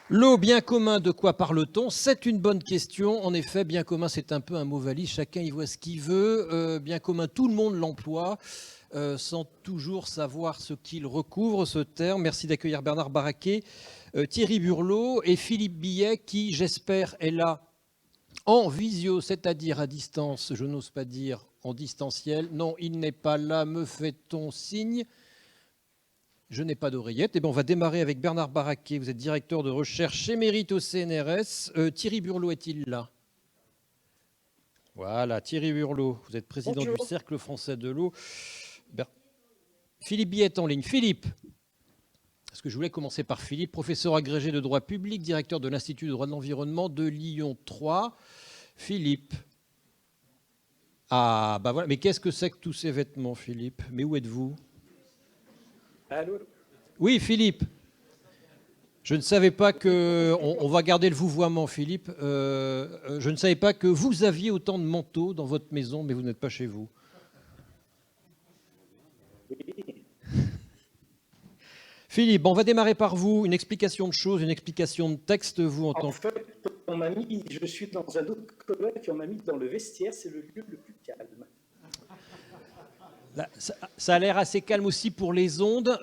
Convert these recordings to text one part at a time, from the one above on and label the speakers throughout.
Speaker 1: L'eau, bien commun, de quoi parle-t-on? C'est une bonne question. En effet, bien commun, c'est un peu un mot valise. Chacun y voit ce qu'il veut. Bien commun, tout le monde l'emploie, sans toujours savoir ce qu'il recouvre, ce terme. Merci d'accueillir Bernard Baraquet, Thierry Burlot et Philippe Billet, qui, j'espère, est là en visio, c'est-à-dire à distance. Je n'ose pas dire en distanciel. Non, il n'est pas là, me fait-on signe. Je n'ai pas d'oreillette. Eh bien, on va démarrer avec Bernard Baraquet. Vous êtes directeur de recherche émérite au CNRS. Thierry Burlot est-il là? Voilà, Thierry Burlot. Vous êtes président du
Speaker 2: Bonjour.
Speaker 1: Cercle français de l'eau. Philippe Billet est en ligne. Philippe, parce que je voulais commencer par Philippe, professeur agrégé de droit public, directeur de l'Institut de droit de l'environnement de Lyon 3. Philippe. Ah, bah voilà. Mais qu'est-ce que c'est que tous ces vêtements, Philippe? Mais où êtes-vous?
Speaker 2: Allô.
Speaker 1: Oui, Philippe. Je ne savais pas que... On va garder le vouvoiement, Philippe. Je ne savais pas que vous aviez autant de manteaux dans votre maison, mais vous n'êtes pas chez vous.
Speaker 2: Oui.
Speaker 1: Philippe, on va démarrer par vous. Une explication de choses, une explication de texte, vous en
Speaker 2: En
Speaker 1: tant que...
Speaker 2: fait, je suis dans un autre colloque et on m'a mis dans le vestiaire, c'est le lieu le plus calme.
Speaker 1: Là, ça a l'air assez calme aussi pour les ondes.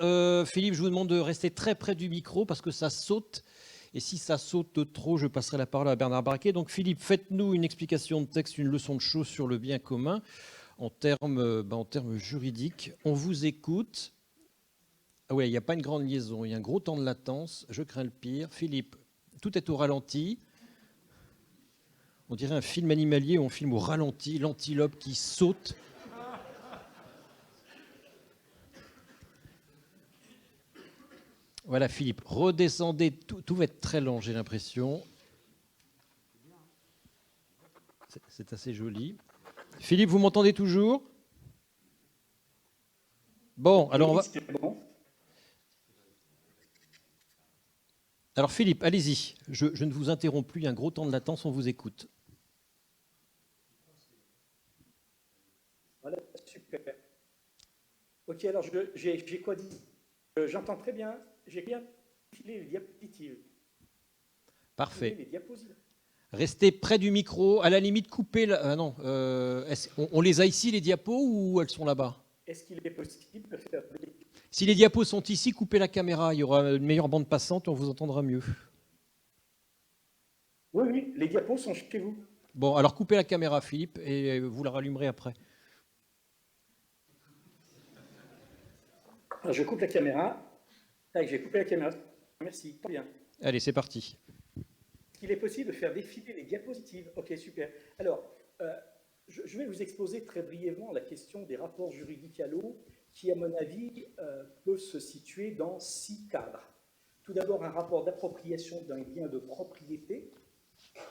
Speaker 1: Philippe, je vous demande de rester très près du micro parce que ça saute. Et si ça saute trop, je passerai la parole à Bernard Baraquet. Donc Philippe, faites-nous une explication de texte, une leçon de choses sur le bien commun en termes juridiques. On vous écoute. Ah oui, il n'y a pas une grande liaison, il y a un gros temps de latence. Je crains le pire. Philippe, tout est au ralenti. On dirait un film animalier où on filme au ralenti, l'antilope qui saute. Voilà, Philippe, redescendez. Tout va être très lent, j'ai l'impression. C'est assez joli. Philippe, vous m'entendez toujours? Bon, alors on
Speaker 2: Oui,
Speaker 1: va...
Speaker 2: c'est bon.
Speaker 1: Alors Philippe, allez-y. Je ne vous interromps plus, il y a un gros temps de latence, on vous écoute.
Speaker 2: Voilà, super. Ok, alors j'ai quoi dit? J'entends très bien. J'ai bien filé les diapositives.
Speaker 1: Parfait.
Speaker 2: Les diapositives.
Speaker 1: Restez près du micro, à la limite, coupez... Ah non, on les a ici, les diapos, ou elles sont là-bas?
Speaker 2: Est-ce qu'il est possible de faire des...
Speaker 1: Si les diapos sont ici, coupez la caméra, il y aura une meilleure bande passante et on vous entendra mieux.
Speaker 2: Oui, oui, les diapos sont chez vous.
Speaker 1: Bon, alors coupez la caméra, Philippe, et vous la rallumerez après.
Speaker 2: Alors, je coupe la caméra. Tac, j'ai coupé la caméra. Merci, très bien.
Speaker 1: Allez, c'est parti.
Speaker 2: Est-ce qu'il est possible de faire défiler les diapositives? Ok, super. Alors, euh, je vais vous exposer très brièvement la question des rapports juridiques à l'eau, qui, à mon avis, peut se situer dans 6 cadres. Tout d'abord, un rapport d'appropriation d'un bien de propriété.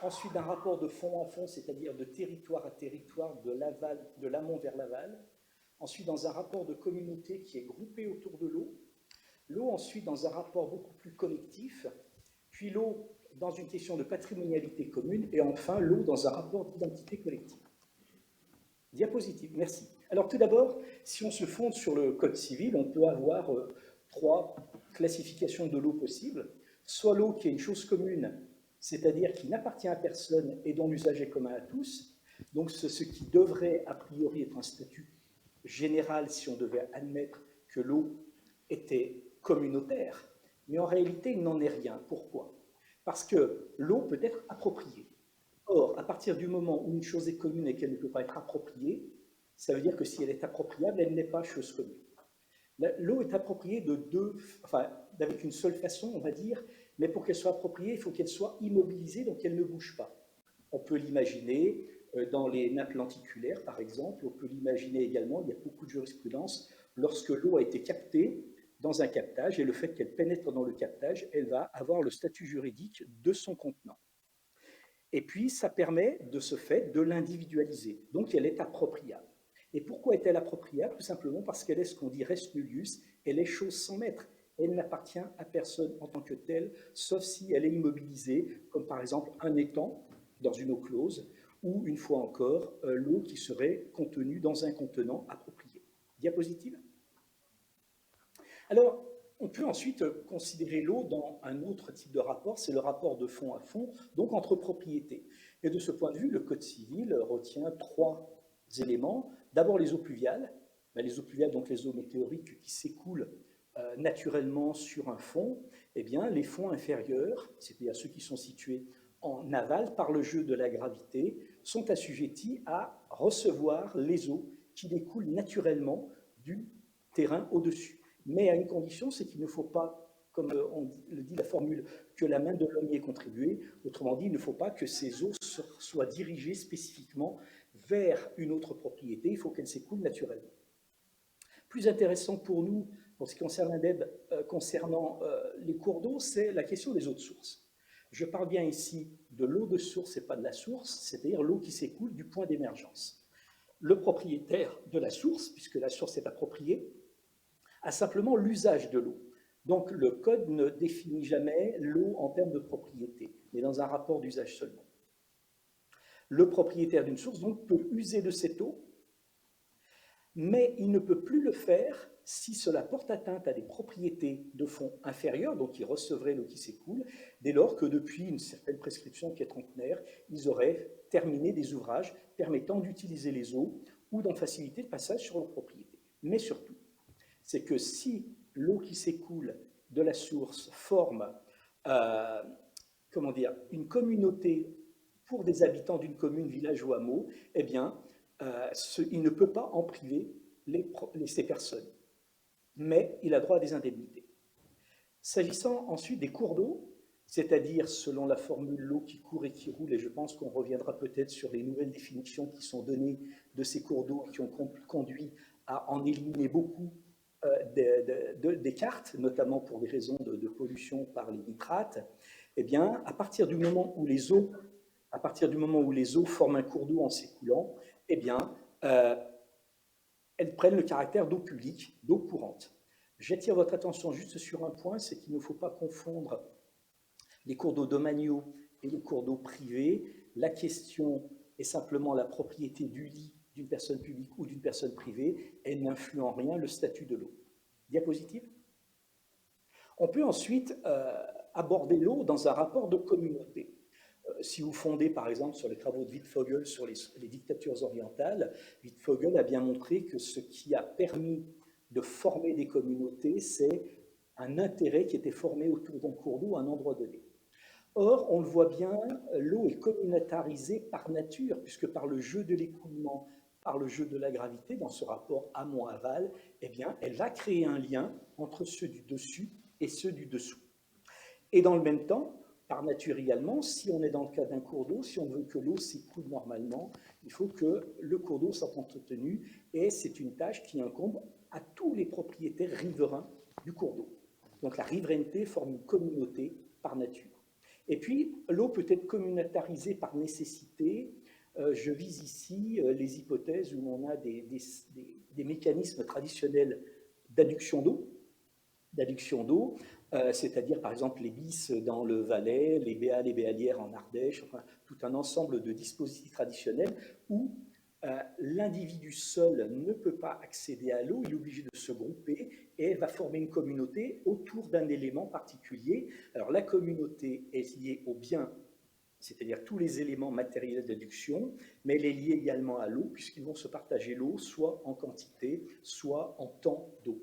Speaker 2: Ensuite, un rapport de fond en fond, c'est-à-dire de territoire à territoire, de l'amont vers l'aval. Ensuite, dans un rapport de communauté qui est groupé autour de l'eau. L'eau, ensuite, dans un rapport beaucoup plus collectif. Puis l'eau dans une question de patrimonialité commune, et enfin l'eau dans un rapport d'identité collective. Diapositive, merci. Alors tout d'abord, si on se fonde sur le Code civil, on peut avoir 3 classifications de l'eau possibles. Soit l'eau qui est une chose commune, c'est-à-dire qui n'appartient à personne et dont l'usage est commun à tous, donc c'est ce qui devrait a priori être un statut général si on devait admettre que l'eau était communautaire, mais en réalité il n'en est rien. Pourquoi? Parce que l'eau peut être appropriée. Or, à partir du moment où une chose est commune et qu'elle ne peut pas être appropriée, ça veut dire que si elle est appropriable, elle n'est pas chose commune. L'eau est appropriée avec une seule façon, on va dire, mais pour qu'elle soit appropriée, il faut qu'elle soit immobilisée, donc qu'elle ne bouge pas. On peut l'imaginer dans les nappes lenticulaires, par exemple. On peut l'imaginer également, il y a beaucoup de jurisprudence, lorsque l'eau a été captée dans un captage, et le fait qu'elle pénètre dans le captage, elle va avoir le statut juridique de son contenant. Et puis, ça permet, de ce fait, de l'individualiser. Donc, elle est appropriable. Et pourquoi est-elle appropriable? Tout simplement parce qu'elle est ce qu'on dit res nullius, elle est chose sans maître. Elle n'appartient à personne en tant que telle, sauf si elle est immobilisée, comme par exemple un étang dans une eau close, ou une fois encore, l'eau qui serait contenue dans un contenant approprié. Diapositive. Alors, On peut ensuite considérer l'eau dans un autre type de rapport, c'est le rapport de fond à fond, donc entre propriétés. Et de ce point de vue, le Code civil retient 3 éléments. D'abord les eaux pluviales, les eaux pluviales, donc les eaux météoriques qui s'écoulent naturellement sur un fond, eh bien, les fonds inférieurs, c'est-à-dire ceux qui sont situés en aval, par le jeu de la gravité, sont assujettis à recevoir les eaux qui découlent naturellement du terrain au-dessus. Mais à une condition, c'est qu'il ne faut pas, comme on le dit la formule, que la main de l'homme y ait contribué. Autrement dit, il ne faut pas que ces eaux soient dirigées spécifiquement vers une autre propriété, il faut qu'elles s'écoulent naturellement. Plus intéressant pour nous, pour ce qui concerne l'INDEB, concernant les cours d'eau, c'est la question des eaux de source. Je parle bien ici de l'eau de source et pas de la source, c'est-à-dire l'eau qui s'écoule du point d'émergence. Le propriétaire de la source, puisque la source est appropriée, a simplement l'usage de l'eau. Donc le code ne définit jamais l'eau en termes de propriété, mais dans un rapport d'usage seulement. Le propriétaire d'une source donc peut user de cette eau, mais il ne peut plus le faire si cela porte atteinte à des propriétés de fond inférieures, donc il recevrait l'eau qui s'écoule, dès lors que depuis une certaine prescription qui est trentenaire, ils auraient terminé des ouvrages permettant d'utiliser les eaux ou d'en faciliter le passage sur leur propriété. Mais surtout, c'est que si l'eau qui s'écoule de la source forme une communauté pour des habitants d'une commune, village ou hameau, eh bien, il ne peut pas en priver ces personnes, mais il a droit à des indemnités. S'agissant ensuite des cours d'eau, c'est-à-dire selon la formule l'eau qui court et qui roule, et je pense qu'on reviendra peut-être sur les nouvelles définitions qui sont données de ces cours d'eau qui ont conduit à en éliminer beaucoup des cartes, notamment pour des raisons de pollution par les nitrates, eh bien, à partir du moment où les eaux forment un cours d'eau en s'écoulant, eh bien, elles prennent le caractère d'eau publique, d'eau courante. J'attire votre attention juste sur un point, c'est qu'il ne faut pas confondre les cours d'eau domaniaux et les cours d'eau privés. La question est simplement la propriété du lit d'une personne publique ou d'une personne privée, elle n'influe en rien le statut de l'eau. Diapositive. On peut ensuite aborder l'eau dans un rapport de communauté. Si vous fondez par exemple sur les travaux de Wittfogel sur les dictatures orientales, Wittfogel a bien montré que ce qui a permis de former des communautés, c'est un intérêt qui était formé autour d'un cours d'eau à un endroit donné. Or, on le voit bien, l'eau est communautarisée par nature, puisque par le jeu de l'écoulement, par le jeu de la gravité, dans ce rapport amont-aval, eh bien, elle va créer un lien entre ceux du dessus et ceux du dessous. Et dans le même temps, par nature également, si on est dans le cas d'un cours d'eau, si on veut que l'eau s'écoule normalement, il faut que le cours d'eau soit entretenu, et c'est une tâche qui incombe à tous les propriétaires riverains du cours d'eau. Donc la riverainité forme une communauté par nature. Et puis, l'eau peut être communautarisée par nécessité. Je vise ici les hypothèses où on a des mécanismes traditionnels d'adduction d'eau, c'est-à-dire par exemple les bis dans le Valais, les béats, les béalières en Ardèche, enfin tout un ensemble de dispositifs traditionnels où l'individu seul ne peut pas accéder à l'eau, il est obligé de se grouper et va former une communauté autour d'un élément particulier. Alors la communauté est liée au bien, c'est-à-dire tous les éléments matériels d'adduction, mais elle est liée également à l'eau puisqu'ils vont se partager l'eau soit en quantité, soit en temps d'eau.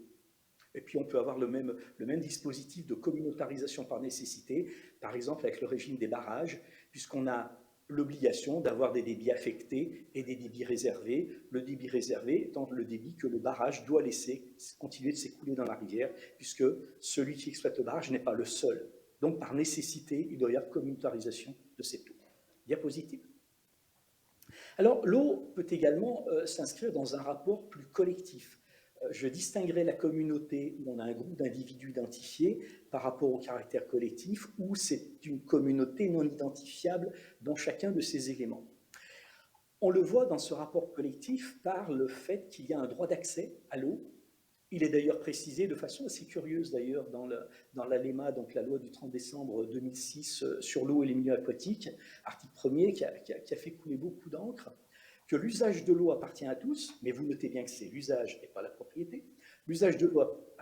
Speaker 2: Et puis on peut avoir le même dispositif de communautarisation par nécessité, par exemple avec le régime des barrages, puisqu'on a l'obligation d'avoir des débits affectés et des débits réservés. Le débit réservé étant le débit que le barrage doit laisser continuer de s'écouler dans la rivière, puisque celui qui exploite le barrage n'est pas le seul. Donc par nécessité, il doit y avoir communautarisation de cette eau. Diapositive. Alors l'eau peut également s'inscrire dans un rapport plus collectif. Je distinguerai la communauté où on a un groupe d'individus identifiés par rapport au caractère collectif, où c'est une communauté non identifiable dans chacun de ces éléments. On le voit dans ce rapport collectif par le fait qu'il y a un droit d'accès à l'eau. Il est d'ailleurs précisé de façon assez curieuse d'ailleurs dans la LEMA, donc la loi du 30 décembre 2006 sur l'eau et les milieux aquatiques, article 1er qui a fait couler beaucoup d'encre, que l'usage de l'eau appartient à tous, mais vous notez bien que c'est l'usage et pas la propriété. L'usage de l'eau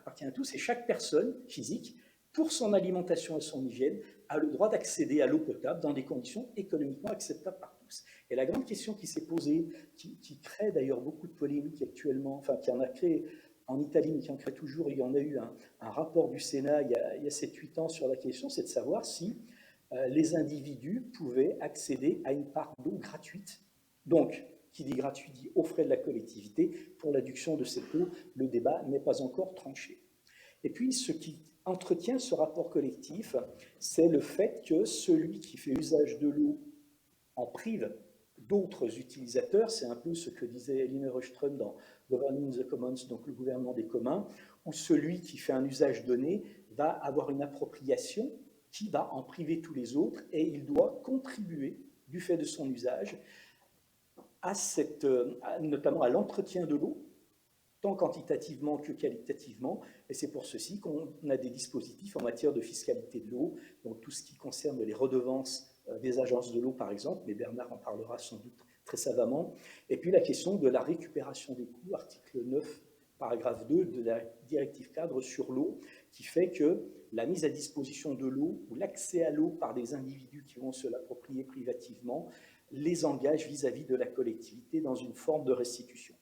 Speaker 2: appartient à tous, et chaque personne physique, pour son alimentation et son hygiène, a le droit d'accéder à l'eau potable dans des conditions économiquement acceptables par tous. Et la grande question qui s'est posée, qui crée d'ailleurs beaucoup de polémiques actuellement, enfin qui en a créé en Italie, mais qui en crée toujours, il y en a eu un rapport du Sénat il y a 7-8 ans sur la question, c'est de savoir si les individus pouvaient accéder à une part d'eau gratuite. Donc, qui dit gratuit dit aux frais de la collectivité. Pour l'adduction de cette eau, le débat n'est pas encore tranché. Et puis, ce qui entretient ce rapport collectif, c'est le fait que celui qui fait usage de l'eau en prive d'autres utilisateurs, c'est un peu ce que disait Eline Roström dans Governing the Commons, donc le gouvernement des communs, où celui qui fait un usage donné va avoir une appropriation qui va en priver tous les autres et il doit contribuer, du fait de son usage, notamment à l'entretien de l'eau, tant quantitativement que qualitativement, et c'est pour ceci qu'on a des dispositifs en matière de fiscalité de l'eau, donc tout ce qui concerne les redevances des agences de l'eau par exemple, mais Bernard en parlera sans doute très savamment, et puis la question de la récupération des coûts, article 9, paragraphe 2 de la directive cadre sur l'eau, qui fait que la mise à disposition de l'eau ou l'accès à l'eau par des individus qui vont se l'approprier privativement les engage vis-à-vis de la collectivité dans une forme de restitution.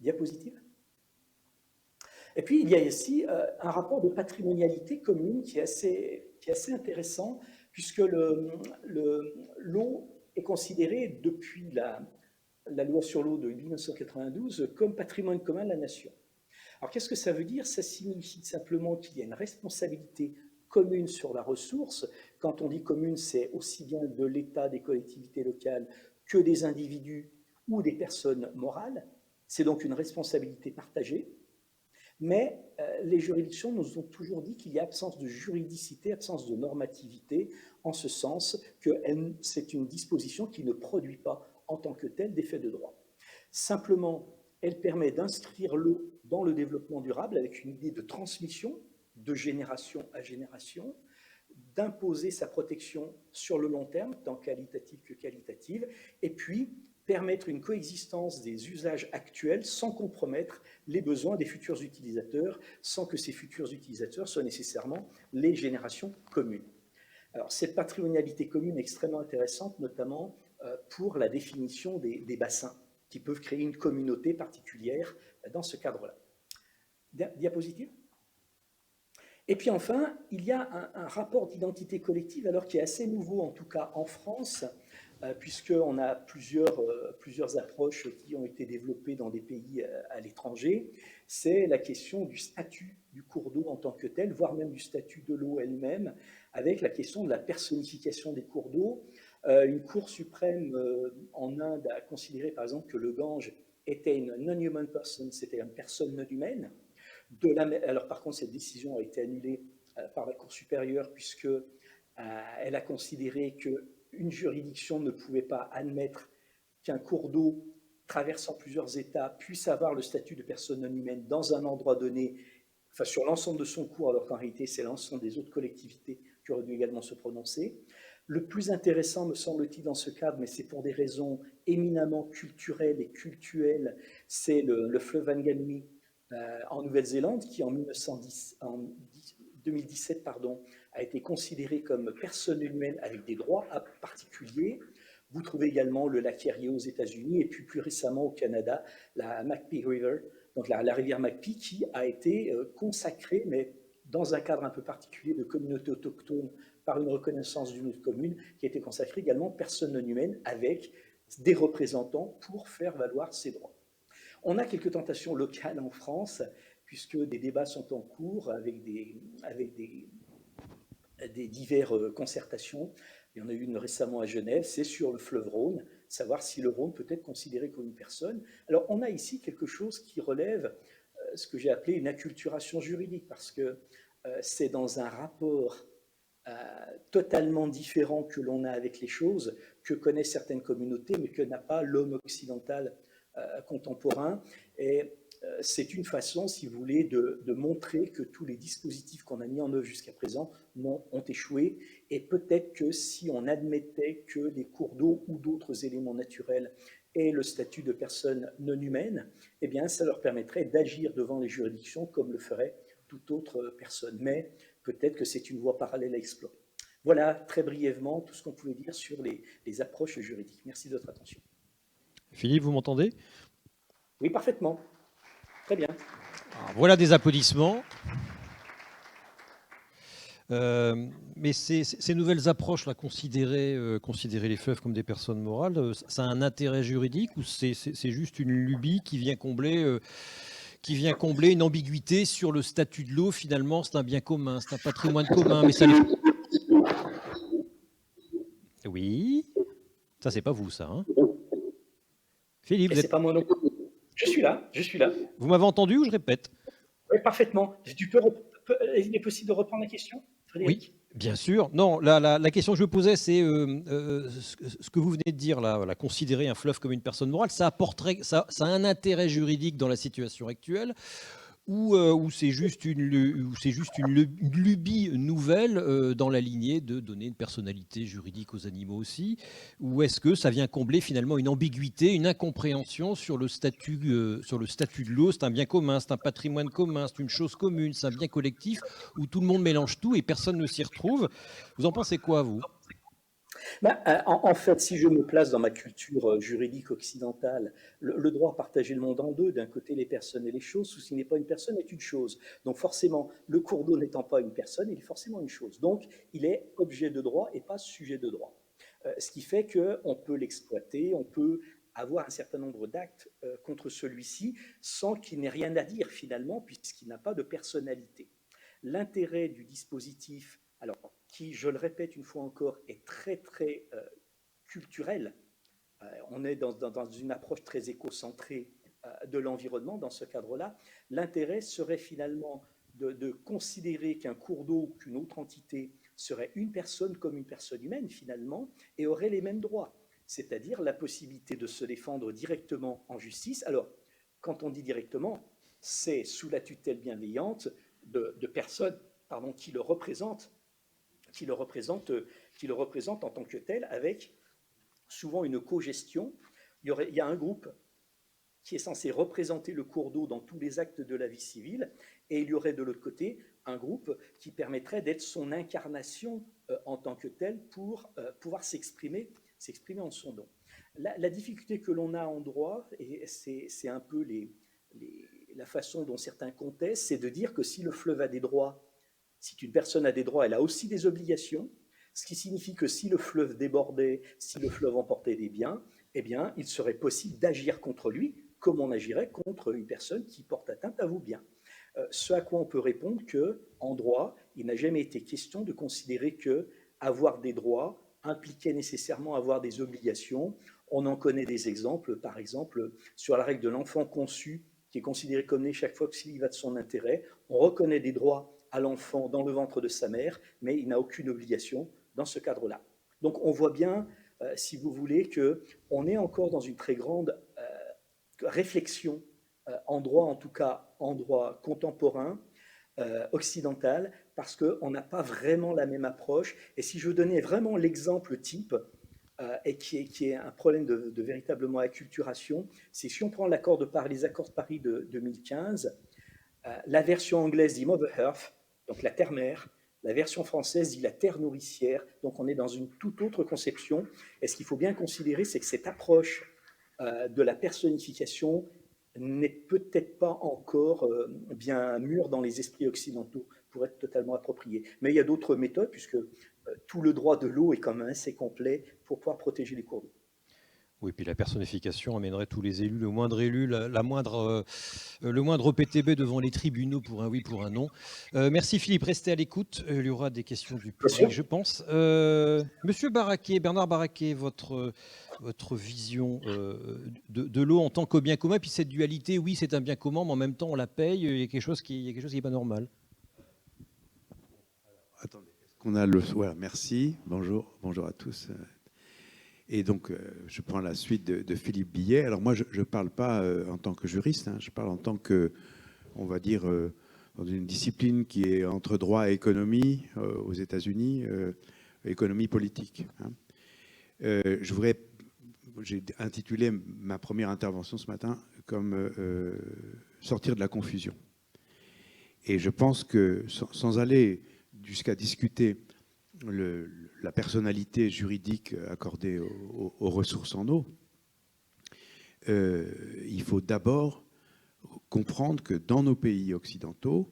Speaker 2: Diapositive. Et puis, il y a ici un rapport de patrimonialité commune qui est assez intéressant, puisque l'eau est considérée depuis la loi sur l'eau de 1992 comme patrimoine commun de la nation. Alors, qu'est-ce que ça veut dire? Ça signifie simplement qu'il y a une responsabilité commune sur la ressource. Quand on dit commune, c'est aussi bien de l'État, des collectivités locales, que des individus ou des personnes morales. C'est donc une responsabilité partagée. Mais les juridictions nous ont toujours dit qu'il y a absence de juridicité, absence de normativité, en ce sens que c'est une disposition qui ne produit pas en tant que telle d'effet de droit. Simplement, elle permet d'inscrire l'eau dans le développement durable avec une idée de transmission de génération à génération, d'imposer sa protection sur le long terme, tant qualitative que qualitative, et puis permettre une coexistence des usages actuels sans compromettre les besoins des futurs utilisateurs, sans que ces futurs utilisateurs soient nécessairement les générations communes. Alors, cette patrimonialité commune est extrêmement intéressante, notamment pour la définition des bassins, qui peuvent créer une communauté particulière dans ce cadre-là. Diapositive. Et puis enfin, il y a un rapport d'identité collective, alors qui est assez nouveau, en tout cas en France, puisqu'on a plusieurs approches qui ont été développées dans des pays à l'étranger. C'est la question du statut du cours d'eau en tant que tel, voire même du statut de l'eau elle-même, avec la question de la personnification des cours d'eau. Une cour suprême en Inde a considéré par exemple que le Gange était une non-human person, c'était une personne non humaine. Alors par contre, cette décision a été annulée par la Cour supérieure puisqu'elle a considéré qu'une juridiction ne pouvait pas admettre qu'un cours d'eau traversant plusieurs États puisse avoir le statut de personne non humaine dans un endroit donné, enfin sur l'ensemble de son cours, alors qu'en réalité c'est l'ensemble des autres collectivités qui auraient dû également se prononcer. Le plus intéressant, me semble-t-il, dans ce cadre, mais c'est pour des raisons éminemment culturelles et cultuelles, c'est le fleuve Wanganui en Nouvelle-Zélande, qui en 2017 a été considéré comme personne humaine avec des droits particuliers. Vous trouvez également le lac Erie aux États-Unis et puis plus récemment au Canada, la McPee River, donc la rivière McPee, qui a été consacrée, mais dans un cadre un peu particulier de communauté autochtone par une reconnaissance d'une autre commune, qui a été consacrée également personne non humaine avec des représentants pour faire valoir ses droits. On a quelques tentations locales en France, puisque des débats sont en cours avec des diverses concertations. Il y en a eu une récemment à Genève, c'est sur le fleuve Rhône, savoir si le Rhône peut être considéré comme une personne. Alors on a ici quelque chose qui relève ce que j'ai appelé une acculturation juridique, parce que c'est dans un rapport totalement différent que l'on a avec les choses, que connaissent certaines communautés, mais que n'a pas l'homme occidental contemporain. Et c'est une façon, si vous voulez, de montrer que tous les dispositifs qu'on a mis en œuvre jusqu'à présent ont échoué. Et peut-être que si on admettait que les cours d'eau ou d'autres éléments naturels aient le statut de personnes non humaines, eh bien, ça leur permettrait d'agir devant les juridictions comme le ferait toute autre personne. Mais peut-être que c'est une voie parallèle à explorer. Voilà très brièvement tout ce qu'on pouvait dire sur les approches juridiques. Merci de votre attention.
Speaker 1: Philippe, vous m'entendez?
Speaker 2: Oui, parfaitement. Très bien.
Speaker 1: Alors, voilà des applaudissements. Mais ces nouvelles approches, là, considérer les fleuves comme des personnes morales, ça a un intérêt juridique ou c'est juste une lubie qui vient combler une ambiguïté sur le statut de l'eau? Finalement, c'est un bien commun, c'est un patrimoine commun, mais ça les... Oui, ça c'est pas vous, ça. Hein, Philippe,
Speaker 2: Et c'est pas moi non plus. Je suis là, je suis là.
Speaker 1: vous m'avez entendu ou je répète?
Speaker 2: Oui, parfaitement. Il est possible de reprendre la question, Frédéric?
Speaker 1: Oui, bien sûr. Non, la question que je me posais, c'est ce que vous venez de dire là, voilà, considérer un fleuve comme une personne morale, ça a un intérêt juridique dans la situation actuelle, ou c'est juste une lubie nouvelle dans la lignée de donner une personnalité juridique aux animaux aussi, ou est-ce que ça vient combler finalement une ambiguïté, une incompréhension sur le statut de l'eau? C'est un bien commun, c'est un patrimoine commun, c'est une chose commune, c'est un bien collectif où tout le monde mélange tout et personne ne s'y retrouve. Vous en pensez quoi, vous?
Speaker 2: En fait, si je me place dans ma culture juridique occidentale, le droit a partagé le monde en deux. D'un côté, les personnes et les choses. Ceci n'est pas une personne, est une chose. Donc forcément, le cours d'eau n'étant pas une personne, il est forcément une chose. Donc, il est objet de droit et pas sujet de droit. Ce qui fait qu'on peut l'exploiter, on peut avoir un certain nombre d'actes contre celui-ci sans qu'il n'ait rien à dire finalement, puisqu'il n'a pas de personnalité. L'intérêt du dispositif, alors, qui, je le répète une fois encore, est très, très culturel. On est dans une approche très écocentrée de l'environnement dans ce cadre-là. L'intérêt serait finalement de considérer qu'un cours d'eau ou qu'une autre entité serait une personne comme une personne humaine finalement et aurait les mêmes droits, c'est-à-dire la possibilité de se défendre directement en justice. Alors, quand on dit directement, c'est sous la tutelle bienveillante de personnes qui le représentent en tant que tel, avec souvent une co-gestion. Il y a un groupe qui est censé représenter le cours d'eau dans tous les actes de la vie civile, et il y aurait de l'autre côté un groupe qui permettrait d'être son incarnation en tant que tel pour pouvoir s'exprimer en son nom. La difficulté que l'on a en droit, et c'est un peu la façon dont certains contestent, c'est de dire que si le fleuve a des droits, si une personne a des droits, elle a aussi des obligations, ce qui signifie que si le fleuve débordait, si le fleuve emportait des biens, eh bien, il serait possible d'agir contre lui comme on agirait contre une personne qui porte atteinte à vos biens. Ce à quoi on peut répondre qu'en droit, il n'a jamais été question de considérer que avoir des droits impliquait nécessairement avoir des obligations. On en connaît des exemples, par exemple, sur la règle de l'enfant conçu, qui est considéré comme né chaque fois qu'il y va de son intérêt. On reconnaît des droits à l'enfant dans le ventre de sa mère, mais il n'a aucune obligation dans ce cadre-là. Donc on voit bien, si vous voulez, qu'on est encore dans une très grande réflexion en droit, en tout cas en droit contemporain, occidental, parce qu'on n'a pas vraiment la même approche. Et si je donnais vraiment l'exemple type, et qui est un problème de véritablement acculturation, c'est si on prend les accords de Paris de 2015, la version anglaise dit Mother Earth, donc la terre-mère, la version française dit la terre nourricière, donc on est dans une toute autre conception. Et ce qu'il faut bien considérer, c'est que cette approche de la personnification n'est peut-être pas encore bien mûre dans les esprits occidentaux pour être totalement appropriée. Mais il y a d'autres méthodes, puisque tout le droit de l'eau est quand même assez complet pour pouvoir protéger les cours d'eau.
Speaker 1: Oui, puis la personnification amènerait tous les élus, le moindre élu, le moindre PTB devant les tribunaux pour un oui, pour un non. Merci Philippe, restez à l'écoute. Il y aura des questions du public, je pense. Monsieur Baraquet, Bernard Baraquet, votre vision de l'eau en tant que bien commun, puis cette dualité, oui, c'est un bien commun, mais en même temps, on la paye. Il y a quelque chose qui n'est pas normal.
Speaker 3: Attendez, est-ce qu'on a le soir? Merci, bonjour à tous. Et donc, je prends la suite de Philippe Billet. Alors moi, je ne parle pas en tant que juriste, hein, je parle en tant que, on va dire, dans une discipline qui est entre droit et économie aux États-Unis, économie politique. Hein. J'ai intitulé ma première intervention ce matin comme sortir de la confusion. Et je pense que, sans aller jusqu'à discuter la personnalité juridique accordée aux ressources en eau, il faut d'abord comprendre que dans nos pays occidentaux,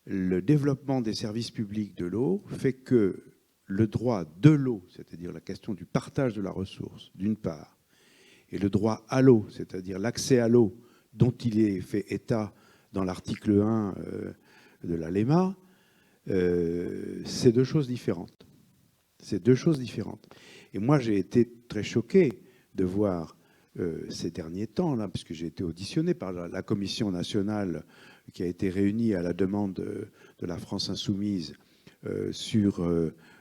Speaker 3: le développement des services publics de l'eau fait que le droit de l'eau, c'est-à-dire la question du partage de la ressource, d'une part, et le droit à l'eau, c'est-à-dire l'accès à l'eau dont il est fait état dans l'article 1 de la LEMA, c'est deux choses différentes. C'est deux choses différentes. Et moi, j'ai été très choqué de voir ces derniers temps, là, puisque j'ai été auditionné par la Commission nationale qui a été réunie à la demande de la France insoumise sur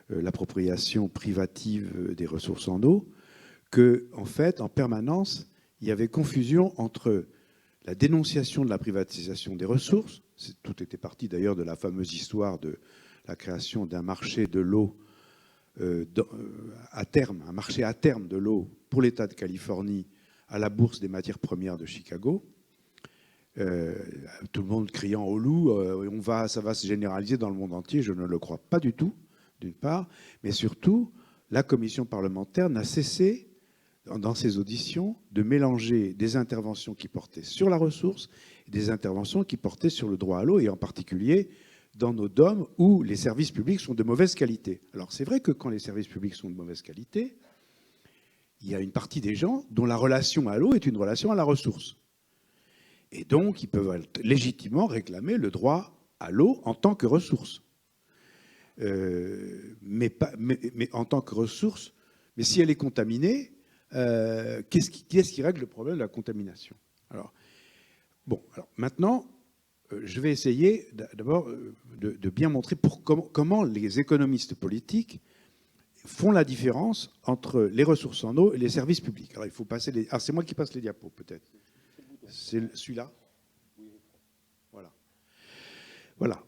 Speaker 3: l'appropriation privative des ressources en eau, que, en fait, en permanence, il y avait confusion entre la dénonciation de la privatisation des ressources, tout était parti d'ailleurs de la fameuse histoire de la création d'un marché de l'eau à terme, un marché à terme de l'eau pour l'État de Californie à la bourse des matières premières de Chicago. Tout le monde criant au loup, ça va se généraliser dans le monde entier. Je ne le crois pas du tout, d'une part, mais surtout, la commission parlementaire n'a cessé, dans ses auditions, de mélanger des interventions qui portaient sur la ressource et des interventions qui portaient sur le droit à l'eau, et en particulier dans nos DOM où les services publics sont de mauvaise qualité. Alors c'est vrai que quand les services publics sont de mauvaise qualité, il y a une partie des gens dont la relation à l'eau est une relation à la ressource. Et donc, ils peuvent légitimement réclamer le droit à l'eau en tant que ressource. Mais en tant que ressource, mais si elle est contaminée, qu'est-ce qui règle le problème de la contamination? Alors maintenant, je vais essayer d'abord de bien montrer comment les économistes politiques font la différence entre les ressources en eau et les services publics. Alors, il faut passer les... Ah, c'est moi qui passe les diapos, peut-être. C'est celui-là? Voilà. Voilà.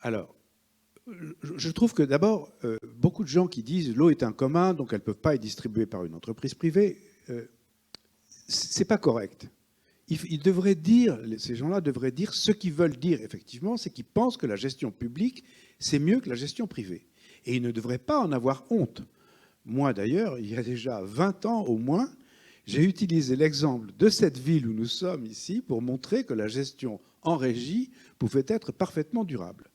Speaker 3: Alors, je trouve que d'abord, beaucoup de gens qui disent l'eau est un commun, donc elle ne peut pas être distribuée par une entreprise privée, c'est pas correct. Ils devraient dire, ces gens-là devraient dire ce qu'ils veulent dire, effectivement, c'est qu'ils pensent que la gestion publique, c'est mieux que la gestion privée. Et ils ne devraient pas en avoir honte. Moi, d'ailleurs, il y a déjà 20 ans au moins, j'ai utilisé l'exemple de cette ville où nous sommes ici pour montrer que la gestion en régie pouvait être parfaitement durable.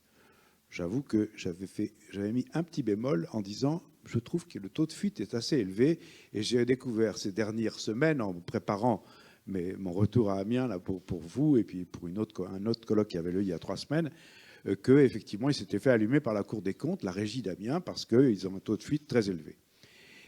Speaker 3: J'avoue que j'avais mis un petit bémol en disant « je trouve que le taux de fuite est assez élevé » et j'ai découvert ces dernières semaines en préparant mon retour à Amiens là, pour vous et puis pour un autre colloque qui avait lieu il y a 3 semaines, qu'effectivement, il s'était fait allumer par la Cour des comptes, la régie d'Amiens, parce qu'ils ont un taux de fuite très élevé.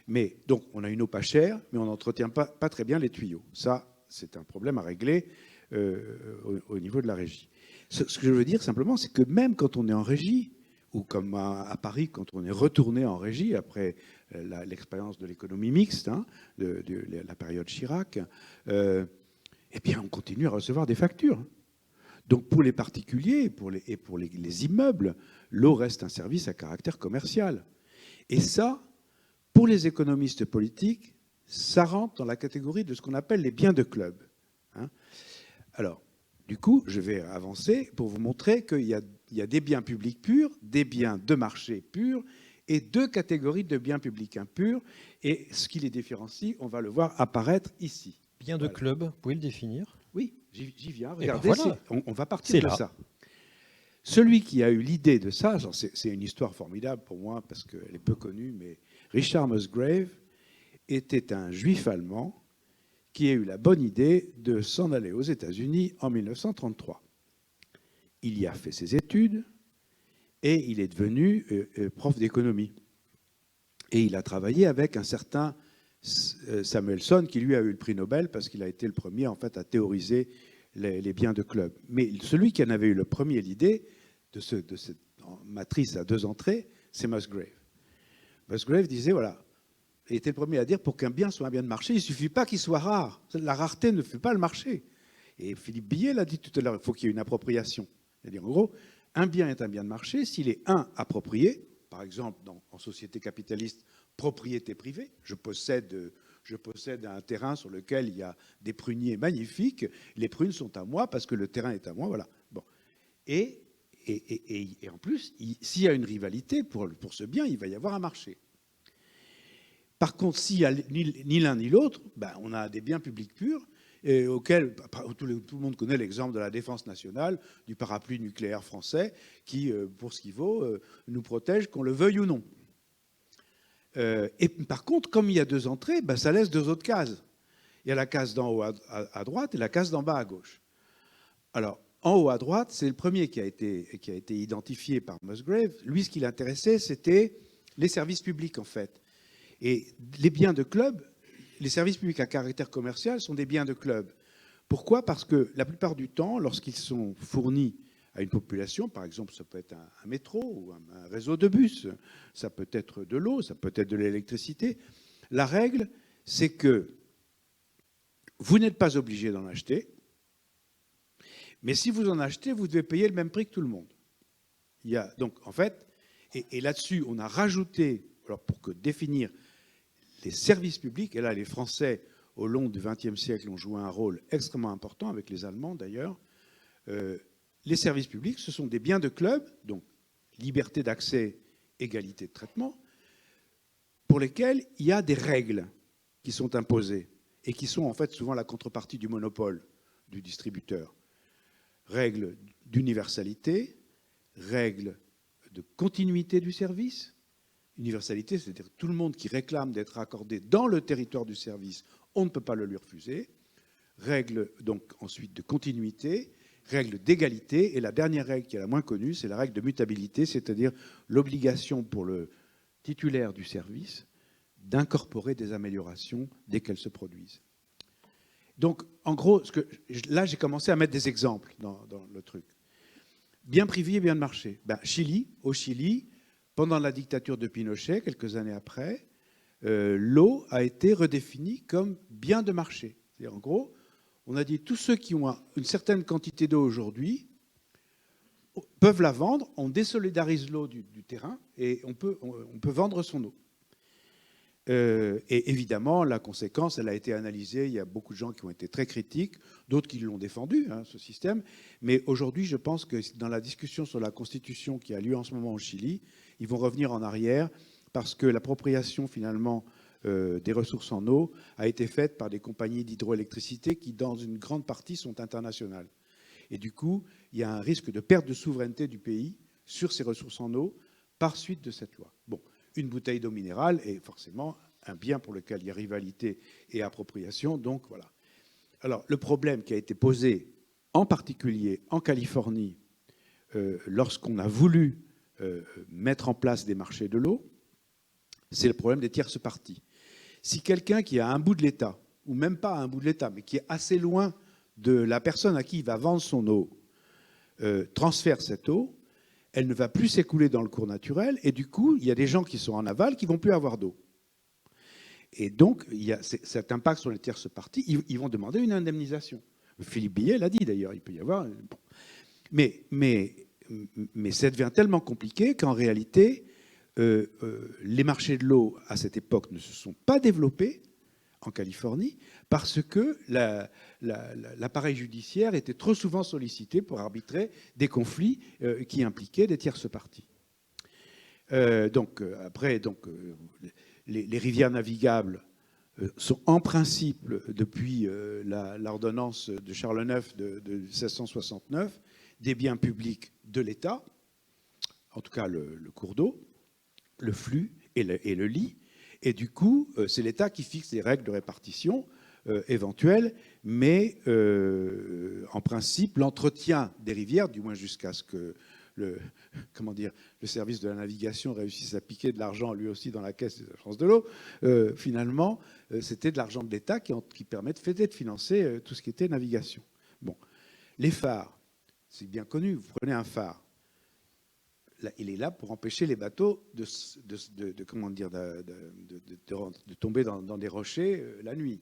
Speaker 3: Mais donc, on a une eau pas chère, mais on n'entretient pas très bien les tuyaux. Ça, c'est un problème à régler au niveau de la régie. Ce que je veux dire simplement, c'est que même quand on est en régie, ou comme à Paris, quand on est retourné en régie après l'expérience de l'économie mixte, de la période Chirac, eh bien, on continue à recevoir des factures. Donc pour les particuliers et pour les immeubles, l'eau reste un service à caractère commercial. Et ça, pour les économistes politiques, ça rentre dans la catégorie de ce qu'on appelle les biens de club. Alors, du coup, je vais avancer pour vous montrer qu'il y a des biens publics purs, des biens de marché purs, et 2 catégories de biens publics impurs. Et ce qui les différencie, on va le voir apparaître ici.
Speaker 1: Bien de club, vous pouvez le définir?
Speaker 3: Oui, j'y viens. Regardez,
Speaker 1: voilà.
Speaker 3: on va partir de ça. Celui qui a eu l'idée de ça, c'est une histoire formidable pour moi parce qu'elle est peu connue, mais Richard Musgrave était un juif allemand qui a eu la bonne idée de s'en aller aux États-Unis en 1933. Il y a fait ses études et il est devenu prof d'économie. Et il a travaillé avec un certain Samuelson, qui lui a eu le prix Nobel parce qu'il a été le premier en fait à théoriser les biens de club. Mais celui qui en avait eu le premier l'idée de cette matrice à 2 entrées, c'est Musgrave. Musgrave disait, voilà, il était le premier à dire, pour qu'un bien soit un bien de marché, il ne suffit pas qu'il soit rare. La rareté ne fait pas le marché. Et Philippe Billet l'a dit tout à l'heure, il faut qu'il y ait une appropriation. C'est-à-dire, en gros, un bien est un bien de marché s'il est, approprié, par exemple, en société capitaliste, propriété privée. Je possède un terrain sur lequel il y a des pruniers magnifiques. Les prunes sont à moi parce que le terrain est à moi. Voilà. Bon. Et Et en plus, s'il y a une rivalité pour ce bien, il va y avoir un marché. Par contre, s'il n'y a ni l'un ni l'autre, ben, on a des biens publics purs auxquels tout le monde connaît l'exemple de la défense nationale, du parapluie nucléaire français, qui, pour ce qu'il vaut, nous protège, qu'on le veuille ou non. Et par contre, comme il y a deux entrées, ben, ça laisse deux autres cases. Il y a la case d'en haut à droite et la case d'en bas à gauche. Alors, en haut à droite, c'est le premier qui a été identifié par Musgrave. Lui, ce qui l'intéressait, c'était les services publics, en fait. Et les biens de club, les services publics à caractère commercial sont des biens de club. Pourquoi ? Parce que la plupart du temps, lorsqu'ils sont fournis à une population, par exemple, ça peut être un métro ou un réseau de bus, ça peut être de l'eau, ça peut être de l'électricité. La règle, c'est que vous n'êtes pas obligé d'en acheter, mais si vous en achetez, vous devez payer le même prix que tout le monde. Il y a donc, en fait, et là-dessus, on a rajouté, alors pour définir les services publics, et là, les Français, au long du XXe siècle, ont joué un rôle extrêmement important, avec les Allemands d'ailleurs. Les services publics, ce sont des biens de club, donc liberté d'accès, égalité de traitement, pour lesquels il y a des règles qui sont imposées et qui sont en fait souvent la contrepartie du monopole du distributeur. Règles d'universalité, règles de continuité du service. Universalité, c'est-à-dire tout le monde qui réclame d'être raccordé dans le territoire du service, on ne peut pas le lui refuser. Règles donc ensuite de continuité, règles d'égalité, et la dernière règle qui est la moins connue, c'est la règle de mutabilité, c'est-à-dire l'obligation pour le titulaire du service d'incorporer des améliorations dès qu'elles se produisent. Donc, en gros, là, j'ai commencé à mettre des exemples dans le truc. Bien privé, bien de marché. Ben, au Chili, pendant la dictature de Pinochet, quelques années après, l'eau a été redéfinie comme bien de marché. C'est-à-dire, en gros, on a dit tous ceux qui ont une certaine quantité d'eau aujourd'hui peuvent la vendre, on désolidarise l'eau du terrain et on peut vendre son eau. Et évidemment, la conséquence, elle a été analysée. Il y a beaucoup de gens qui ont été très critiques, d'autres qui l'ont défendu, ce système. Mais aujourd'hui, je pense que dans la discussion sur la Constitution qui a lieu en ce moment au Chili, ils vont revenir en arrière parce que l'appropriation, finalement, des ressources en eau a été faite par des compagnies d'hydroélectricité qui, dans une grande partie, sont internationales. Et du coup, il y a un risque de perte de souveraineté du pays sur ces ressources en eau par suite de cette loi. Bon. Une bouteille d'eau minérale est forcément un bien pour lequel il y a rivalité et appropriation. Donc voilà. Alors le problème qui a été posé en particulier en Californie lorsqu'on a voulu mettre en place des marchés de l'eau, c'est le problème des tierces parties. Si quelqu'un qui a un bout de l'État, ou même pas un bout de l'État, mais qui est assez loin de la personne à qui il va vendre son eau, transfère cette eau, elle ne va plus s'écouler dans le cours naturel, et du coup, il y a des gens qui sont en aval qui ne vont plus avoir d'eau. Et donc, il y a cet impact sur les tierces parties, ils vont demander une indemnisation. Philippe Billet l'a dit d'ailleurs, il peut y avoir... Bon. Mais ça devient tellement compliqué qu'en réalité, les marchés de l'eau, à cette époque, ne se sont pas développés en Californie parce que l'appareil judiciaire était trop souvent sollicité pour arbitrer des conflits qui impliquaient des tierces parties. Après, les rivières navigables sont en principe, depuis l'ordonnance de Charles IX de 1669, des biens publics de l'État, en tout cas le cours d'eau, le flux et le lit. Et du coup, c'est l'État qui fixe les règles de répartition éventuelles, mais en principe, l'entretien des rivières, du moins jusqu'à ce que le service de la navigation réussisse à piquer de l'argent lui aussi dans la caisse des agences de l'eau, finalement, c'était de l'argent de l'État qui permettait de financer tout ce qui était navigation. Bon, les phares, c'est bien connu, vous prenez un phare. Là, il est là pour empêcher les bateaux de tomber dans des rochers la nuit.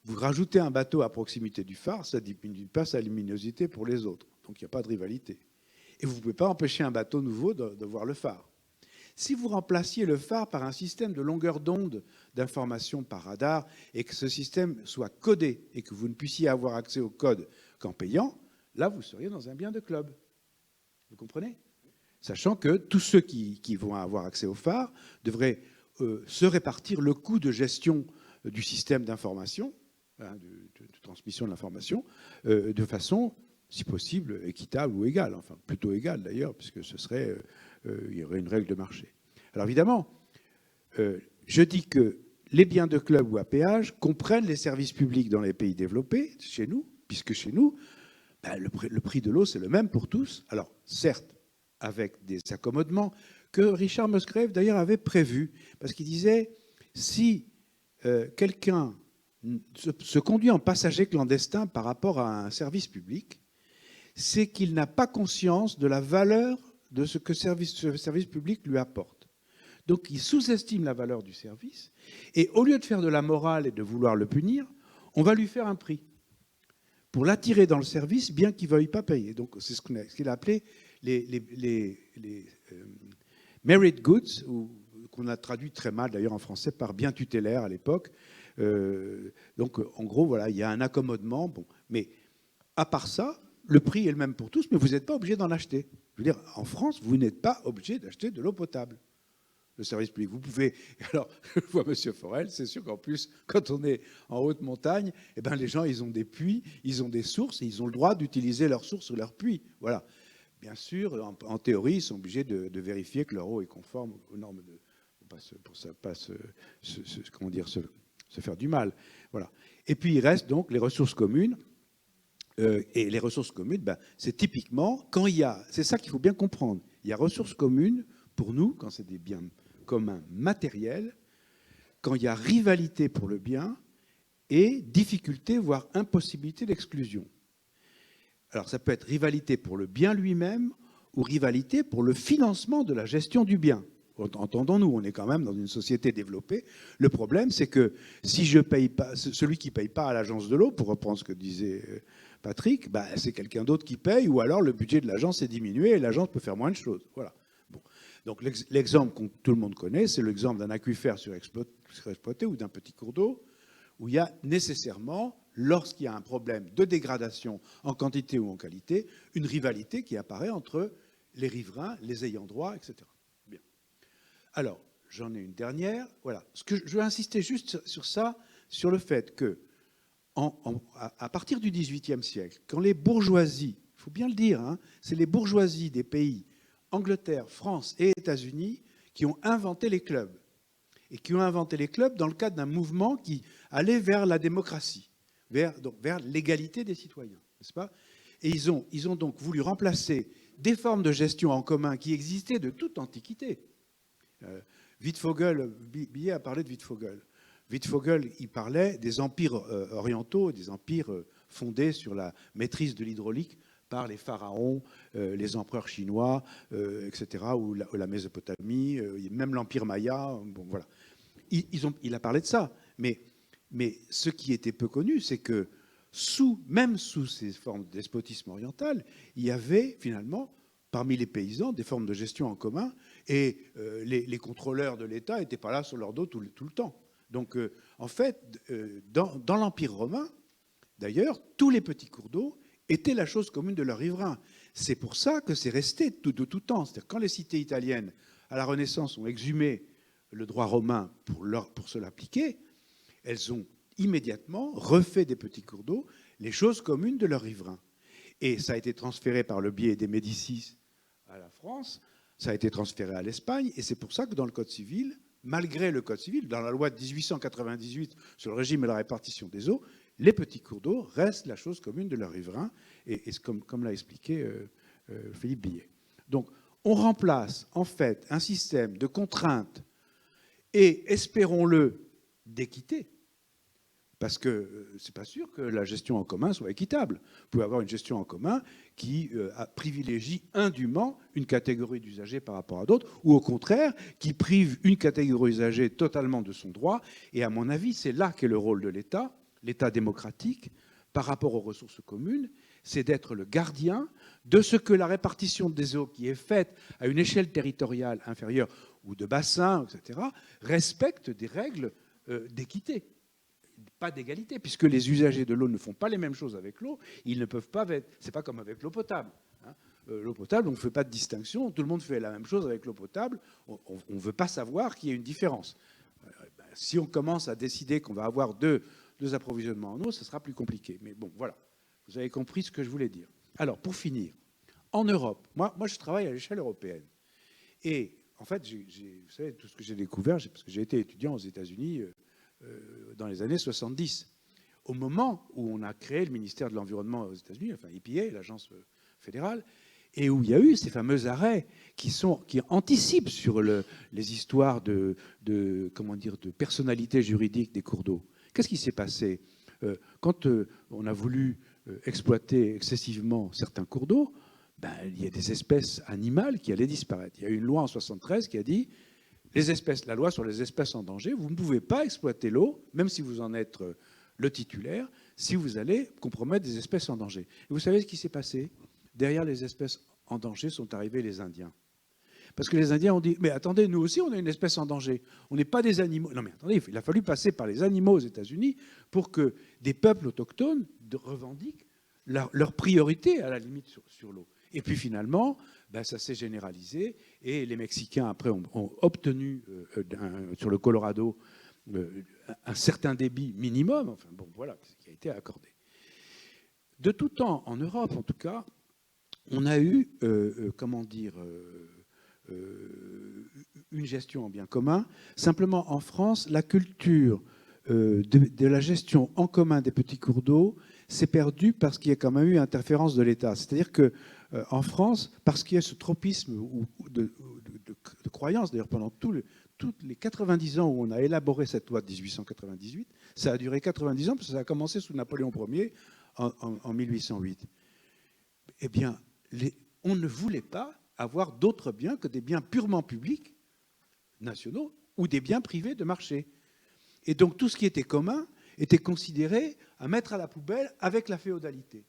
Speaker 3: Vous rajoutez un bateau à proximité du phare, ça ne diminue pas sa luminosité pour les autres. Donc il n'y a pas de rivalité. Et vous ne pouvez pas empêcher un bateau nouveau de voir le phare. Si vous remplaciez le phare par un système de longueur d'onde d'information par radar et que ce système soit codé et que vous ne puissiez avoir accès au code qu'en payant, là, vous seriez dans un bien de club. Vous comprenez? Sachant que tous ceux qui vont avoir accès au phare devraient se répartir le coût de gestion du système d'information, hein, de transmission de l'information, de façon, si possible, équitable ou égale. Enfin, plutôt égale d'ailleurs, puisque il y aurait une règle de marché. Alors évidemment, je dis que les biens de club ou à péage comprennent les services publics dans les pays développés, chez nous, puisque chez nous, le prix de l'eau, c'est le même pour tous. Alors, certes, avec des accommodements que Richard Musgrave, d'ailleurs, avait prévu, parce qu'il disait, si quelqu'un se conduit en passager clandestin par rapport à un service public, c'est qu'il n'a pas conscience de la valeur de ce que ce service public lui apporte. Donc, il sous-estime la valeur du service, et au lieu de faire de la morale et de vouloir le punir, on va lui faire un prix pour l'attirer dans le service, bien qu'il ne veuille pas payer. Donc, c'est ce qu'il a appelé les merit goods, qu'on a traduit très mal d'ailleurs en français par biens tutélaires à l'époque. Donc, en gros, voilà, il y a un accommodement. Bon, mais à part ça, le prix est le même pour tous, mais vous n'êtes pas obligé d'en acheter. Je veux dire, en France, vous n'êtes pas obligé d'acheter de l'eau potable. Le service public. Vous pouvez. Alors, je vois M. Forel, c'est sûr qu'en plus, quand on est en haute montagne, eh ben, les gens, ils ont des puits, ils ont des sources, et ils ont le droit d'utiliser leurs sources ou leurs puits. Voilà. Bien sûr, en théorie, ils sont obligés de vérifier que leur eau est conforme aux normes de. Pour ça, pas se faire du mal. Voilà. Et puis, il reste donc les ressources communes. Et les ressources communes, ben, c'est typiquement quand il y a. C'est ça qu'il faut bien comprendre. Il y a ressources communes pour nous, quand c'est des biens communs matériels, quand il y a rivalité pour le bien et difficulté, voire impossibilité d'exclusion. Alors ça peut être rivalité pour le bien lui-même ou rivalité pour le financement de la gestion du bien. Entendons-nous, on est quand même dans une société développée. Le problème, c'est que si je paye pas, celui qui ne paye pas à l'agence de l'eau, pour reprendre ce que disait Patrick, bah, c'est quelqu'un d'autre qui paye, ou alors le budget de l'agence est diminué et l'agence peut faire moins de choses. Voilà. Bon. Donc l'exemple que tout le monde connaît, c'est l'exemple d'un aquifère surexploité ou d'un petit cours d'eau, où il y a nécessairement, lorsqu'il y a un problème de dégradation en quantité ou en qualité, une rivalité qui apparaît entre les riverains, les ayants droit, etc. Bien. Alors, j'en ai une dernière. Voilà. Je veux insister juste sur ça, sur le fait que, à partir du XVIIIe siècle, quand les bourgeoisies, il faut bien le dire, hein, c'est les bourgeoisies des pays Angleterre, France et États-Unis qui ont inventé les clubs. Et qui ont inventé les clubs dans le cadre d'un mouvement qui allait vers la démocratie, vers l'égalité des citoyens, n'est-ce pas? Et ils ont donc voulu remplacer des formes de gestion en commun qui existaient de toute antiquité. Billet a parlé de Wittfogel. Wittfogel, il parlait des empires orientaux, des empires fondés sur la maîtrise de l'hydraulique par les pharaons, les empereurs chinois, etc., ou la Mésopotamie, même l'empire maya. Bon, voilà. Il a parlé de ça. Mais ce qui était peu connu, c'est que même sous ces formes de despotisme oriental, il y avait finalement, parmi les paysans, des formes de gestion en commun, et les contrôleurs de l'État n'étaient pas là sur leur dos tout le temps. Donc, en fait, dans l'Empire romain, d'ailleurs, tous les petits cours d'eau étaient la chose commune de leurs riverains. C'est pour ça que c'est resté de tout temps. C'est-à-dire quand les cités italiennes, à la Renaissance, ont exhumé le droit romain pour se l'appliquer, elles ont immédiatement refait des petits cours d'eau les choses communes de leurs riverains. Et ça a été transféré par le biais des Médicis à la France, ça a été transféré à l'Espagne, et c'est pour ça que dans le Code civil, malgré le Code civil, dans la loi de 1898 sur le régime et la répartition des eaux, les petits cours d'eau restent la chose commune de leurs riverains, et comme l'a expliqué Philippe Billet. Donc, on remplace en fait un système de contraintes et, espérons-le, d'équité, parce que c'est pas sûr que la gestion en commun soit équitable. Vous pouvez avoir une gestion en commun qui privilégie indûment une catégorie d'usagers par rapport à d'autres, ou au contraire, qui prive une catégorie d'usagers totalement de son droit. Et à mon avis, c'est là qu'est le rôle de l'État, l'État démocratique, par rapport aux ressources communes, c'est d'être le gardien de ce que la répartition des eaux qui est faite à une échelle territoriale inférieure ou de bassin, etc., respecte des règles d'équité. Pas d'égalité, puisque les usagers de l'eau ne font pas les mêmes choses avec l'eau, ils ne peuvent pas être. C'est pas comme avec l'eau potable. Hein. l'eau potable, on ne fait pas de distinction, tout le monde fait la même chose avec l'eau potable, on ne veut pas savoir qu'il y a une différence. Si on commence à décider qu'on va avoir deux approvisionnements en eau, ce sera plus compliqué. Mais bon, voilà, vous avez compris ce que je voulais dire. Alors, pour finir, en Europe, moi je travaille à l'échelle européenne. Et en fait, vous savez, tout ce que j'ai découvert, parce que j'ai été étudiant aux États-Unis dans les années 70. Au moment où on a créé le ministère de l'Environnement aux États-Unis, enfin EPA, l'agence fédérale, et où il y a eu ces fameux arrêts qui anticipent sur les histoires de personnalité juridique des cours d'eau. Qu'est-ce qui s'est passé quand on a voulu exploiter excessivement certains cours d'eau? Il y a des espèces animales qui allaient disparaître. Il y a eu une loi en 1973 qui a dit la loi sur les espèces en danger, vous ne pouvez pas exploiter l'eau, même si vous en êtes le titulaire, si vous allez compromettre des espèces en danger. Et vous savez ce qui s'est passé? Derrière les espèces en danger sont arrivés les Indiens. Parce que les Indiens ont dit, mais attendez, nous aussi on a une espèce en danger. On n'est pas des animaux. Non mais attendez, il a fallu passer par les animaux aux États-Unis pour que des peuples autochtones revendiquent leur priorité à la limite sur l'eau. Et puis finalement, ça s'est généralisé et les Mexicains après ont obtenu sur le Colorado un certain débit minimum, enfin bon voilà, qui a été accordé. De tout temps, en Europe en tout cas, on a eu, une gestion en bien commun. Simplement en France, la culture de la gestion en commun des petits cours d'eau s'est perdue parce qu'il y a quand même eu interférence de l'État. C'est-à-dire que en France, parce qu'il y a ce tropisme de croyance, d'ailleurs pendant tous les 90 ans où on a élaboré cette loi de 1898, ça a duré 90 ans parce que ça a commencé sous Napoléon Ier en 1808. Eh bien, on ne voulait pas avoir d'autres biens que des biens purement publics, nationaux, ou des biens privés de marché. Et donc tout ce qui était commun était considéré à mettre à la poubelle avec la féodalité.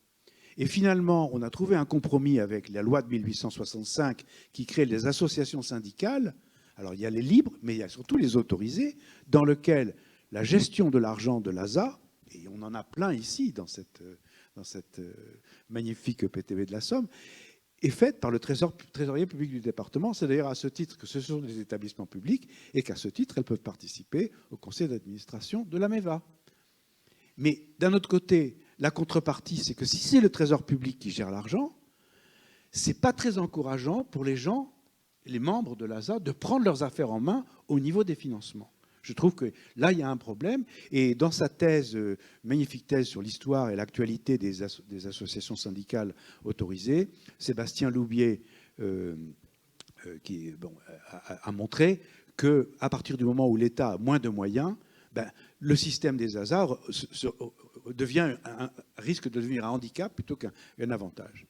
Speaker 3: Et finalement, on a trouvé un compromis avec la loi de 1865 qui crée les associations syndicales. Alors il y a les libres, mais il y a surtout les autorisés, dans lesquels la gestion de l'argent de l'ASA, et on en a plein ici dans cette magnifique PTB de la Somme, est faite par le trésorier public du département. C'est d'ailleurs à ce titre que ce sont des établissements publics et qu'à ce titre, elles peuvent participer au conseil d'administration de la MEVA. Mais d'un autre côté, la contrepartie, c'est que si c'est le trésor public qui gère l'argent, c'est pas très encourageant pour les gens, les membres de l'ASA, de prendre leurs affaires en main au niveau des financements. Je trouve que là, il y a un problème. Et dans sa thèse, magnifique thèse sur l'histoire et l'actualité des associations syndicales autorisées, Sébastien Loubier a montré qu'à partir du moment où l'État a moins de moyens, le système des ASA risque de devenir un handicap plutôt qu'un avantage.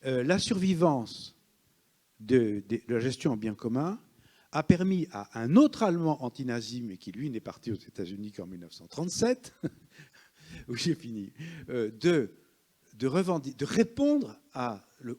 Speaker 3: La survivance de la gestion en bien commun a permis à un autre Allemand anti-nazi, mais qui lui n'est parti aux États-Unis qu'en 1937, où j'ai fini, de répondre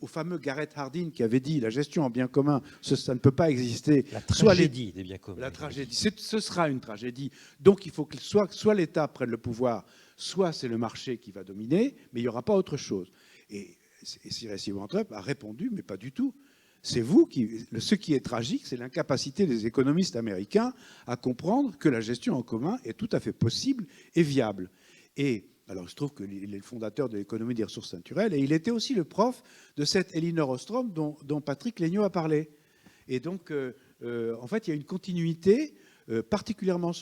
Speaker 3: au fameux Garrett Hardin qui avait dit la gestion en bien commun, ça ne peut pas exister.
Speaker 1: La tragédie des biens communs.
Speaker 3: La tragédie, ce sera une tragédie. Donc il faut que soit l'État prenne le pouvoir, soit c'est le marché qui va dominer, mais il n'y aura pas autre chose. Et Cyril Sibantrup a répondu, mais pas du tout. C'est ce qui est tragique, c'est l'incapacité des économistes américains à comprendre que la gestion en commun est tout à fait possible et viable. Et alors, il se trouve qu'il est le fondateur de l'économie des ressources naturelles et il était aussi le prof de cette Elinor Ostrom dont Patrick Legnaud a parlé. Et donc, en fait, il y a une continuité, particulièrement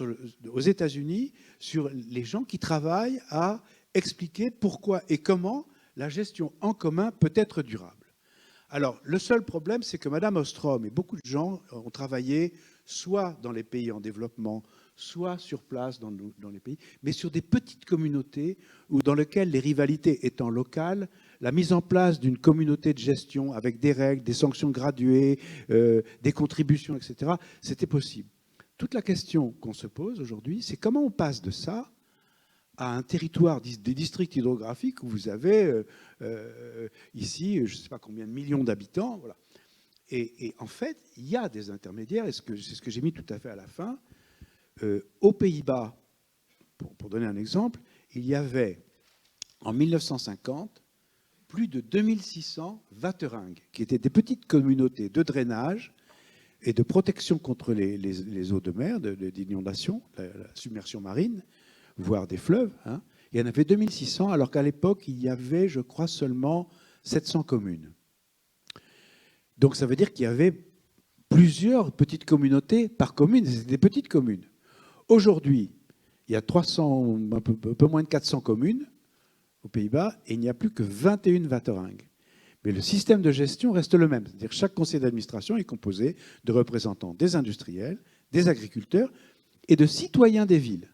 Speaker 3: aux États-Unis, sur les gens qui travaillent à expliquer pourquoi et comment la gestion en commun peut être durable. Alors, le seul problème, c'est que Mme Ostrom et beaucoup de gens ont travaillé soit dans les pays en développement, soit sur place dans les pays, mais sur des petites communautés dans lesquelles les rivalités étant locales, la mise en place d'une communauté de gestion avec des règles, des sanctions graduées, des contributions, etc., c'était possible. Toute la question qu'on se pose aujourd'hui, c'est comment on passe de ça à un territoire des districts hydrographiques où vous avez ici, je ne sais pas combien de millions d'habitants. Voilà. Et en fait, il y a des intermédiaires, et c'est ce que j'ai mis tout à fait à la fin. Aux Pays-Bas, pour donner un exemple, il y avait en 1950 plus de 2600 Vateringues, qui étaient des petites communautés de drainage et de protection contre les eaux de mer, d'inondation, la submersion marine, voire des fleuves. Hein. Il y en avait 2600, alors qu'à l'époque, il y avait, je crois, seulement 700 communes. Donc ça veut dire qu'il y avait plusieurs petites communautés par commune, c'était des petites communes. Aujourd'hui, il y a 300, un peu moins de 400 communes aux Pays-Bas et il n'y a plus que 21 Vateringues. Mais le système de gestion reste le même. C'est-à-dire que chaque conseil d'administration est composé de représentants des industriels, des agriculteurs et de citoyens des villes.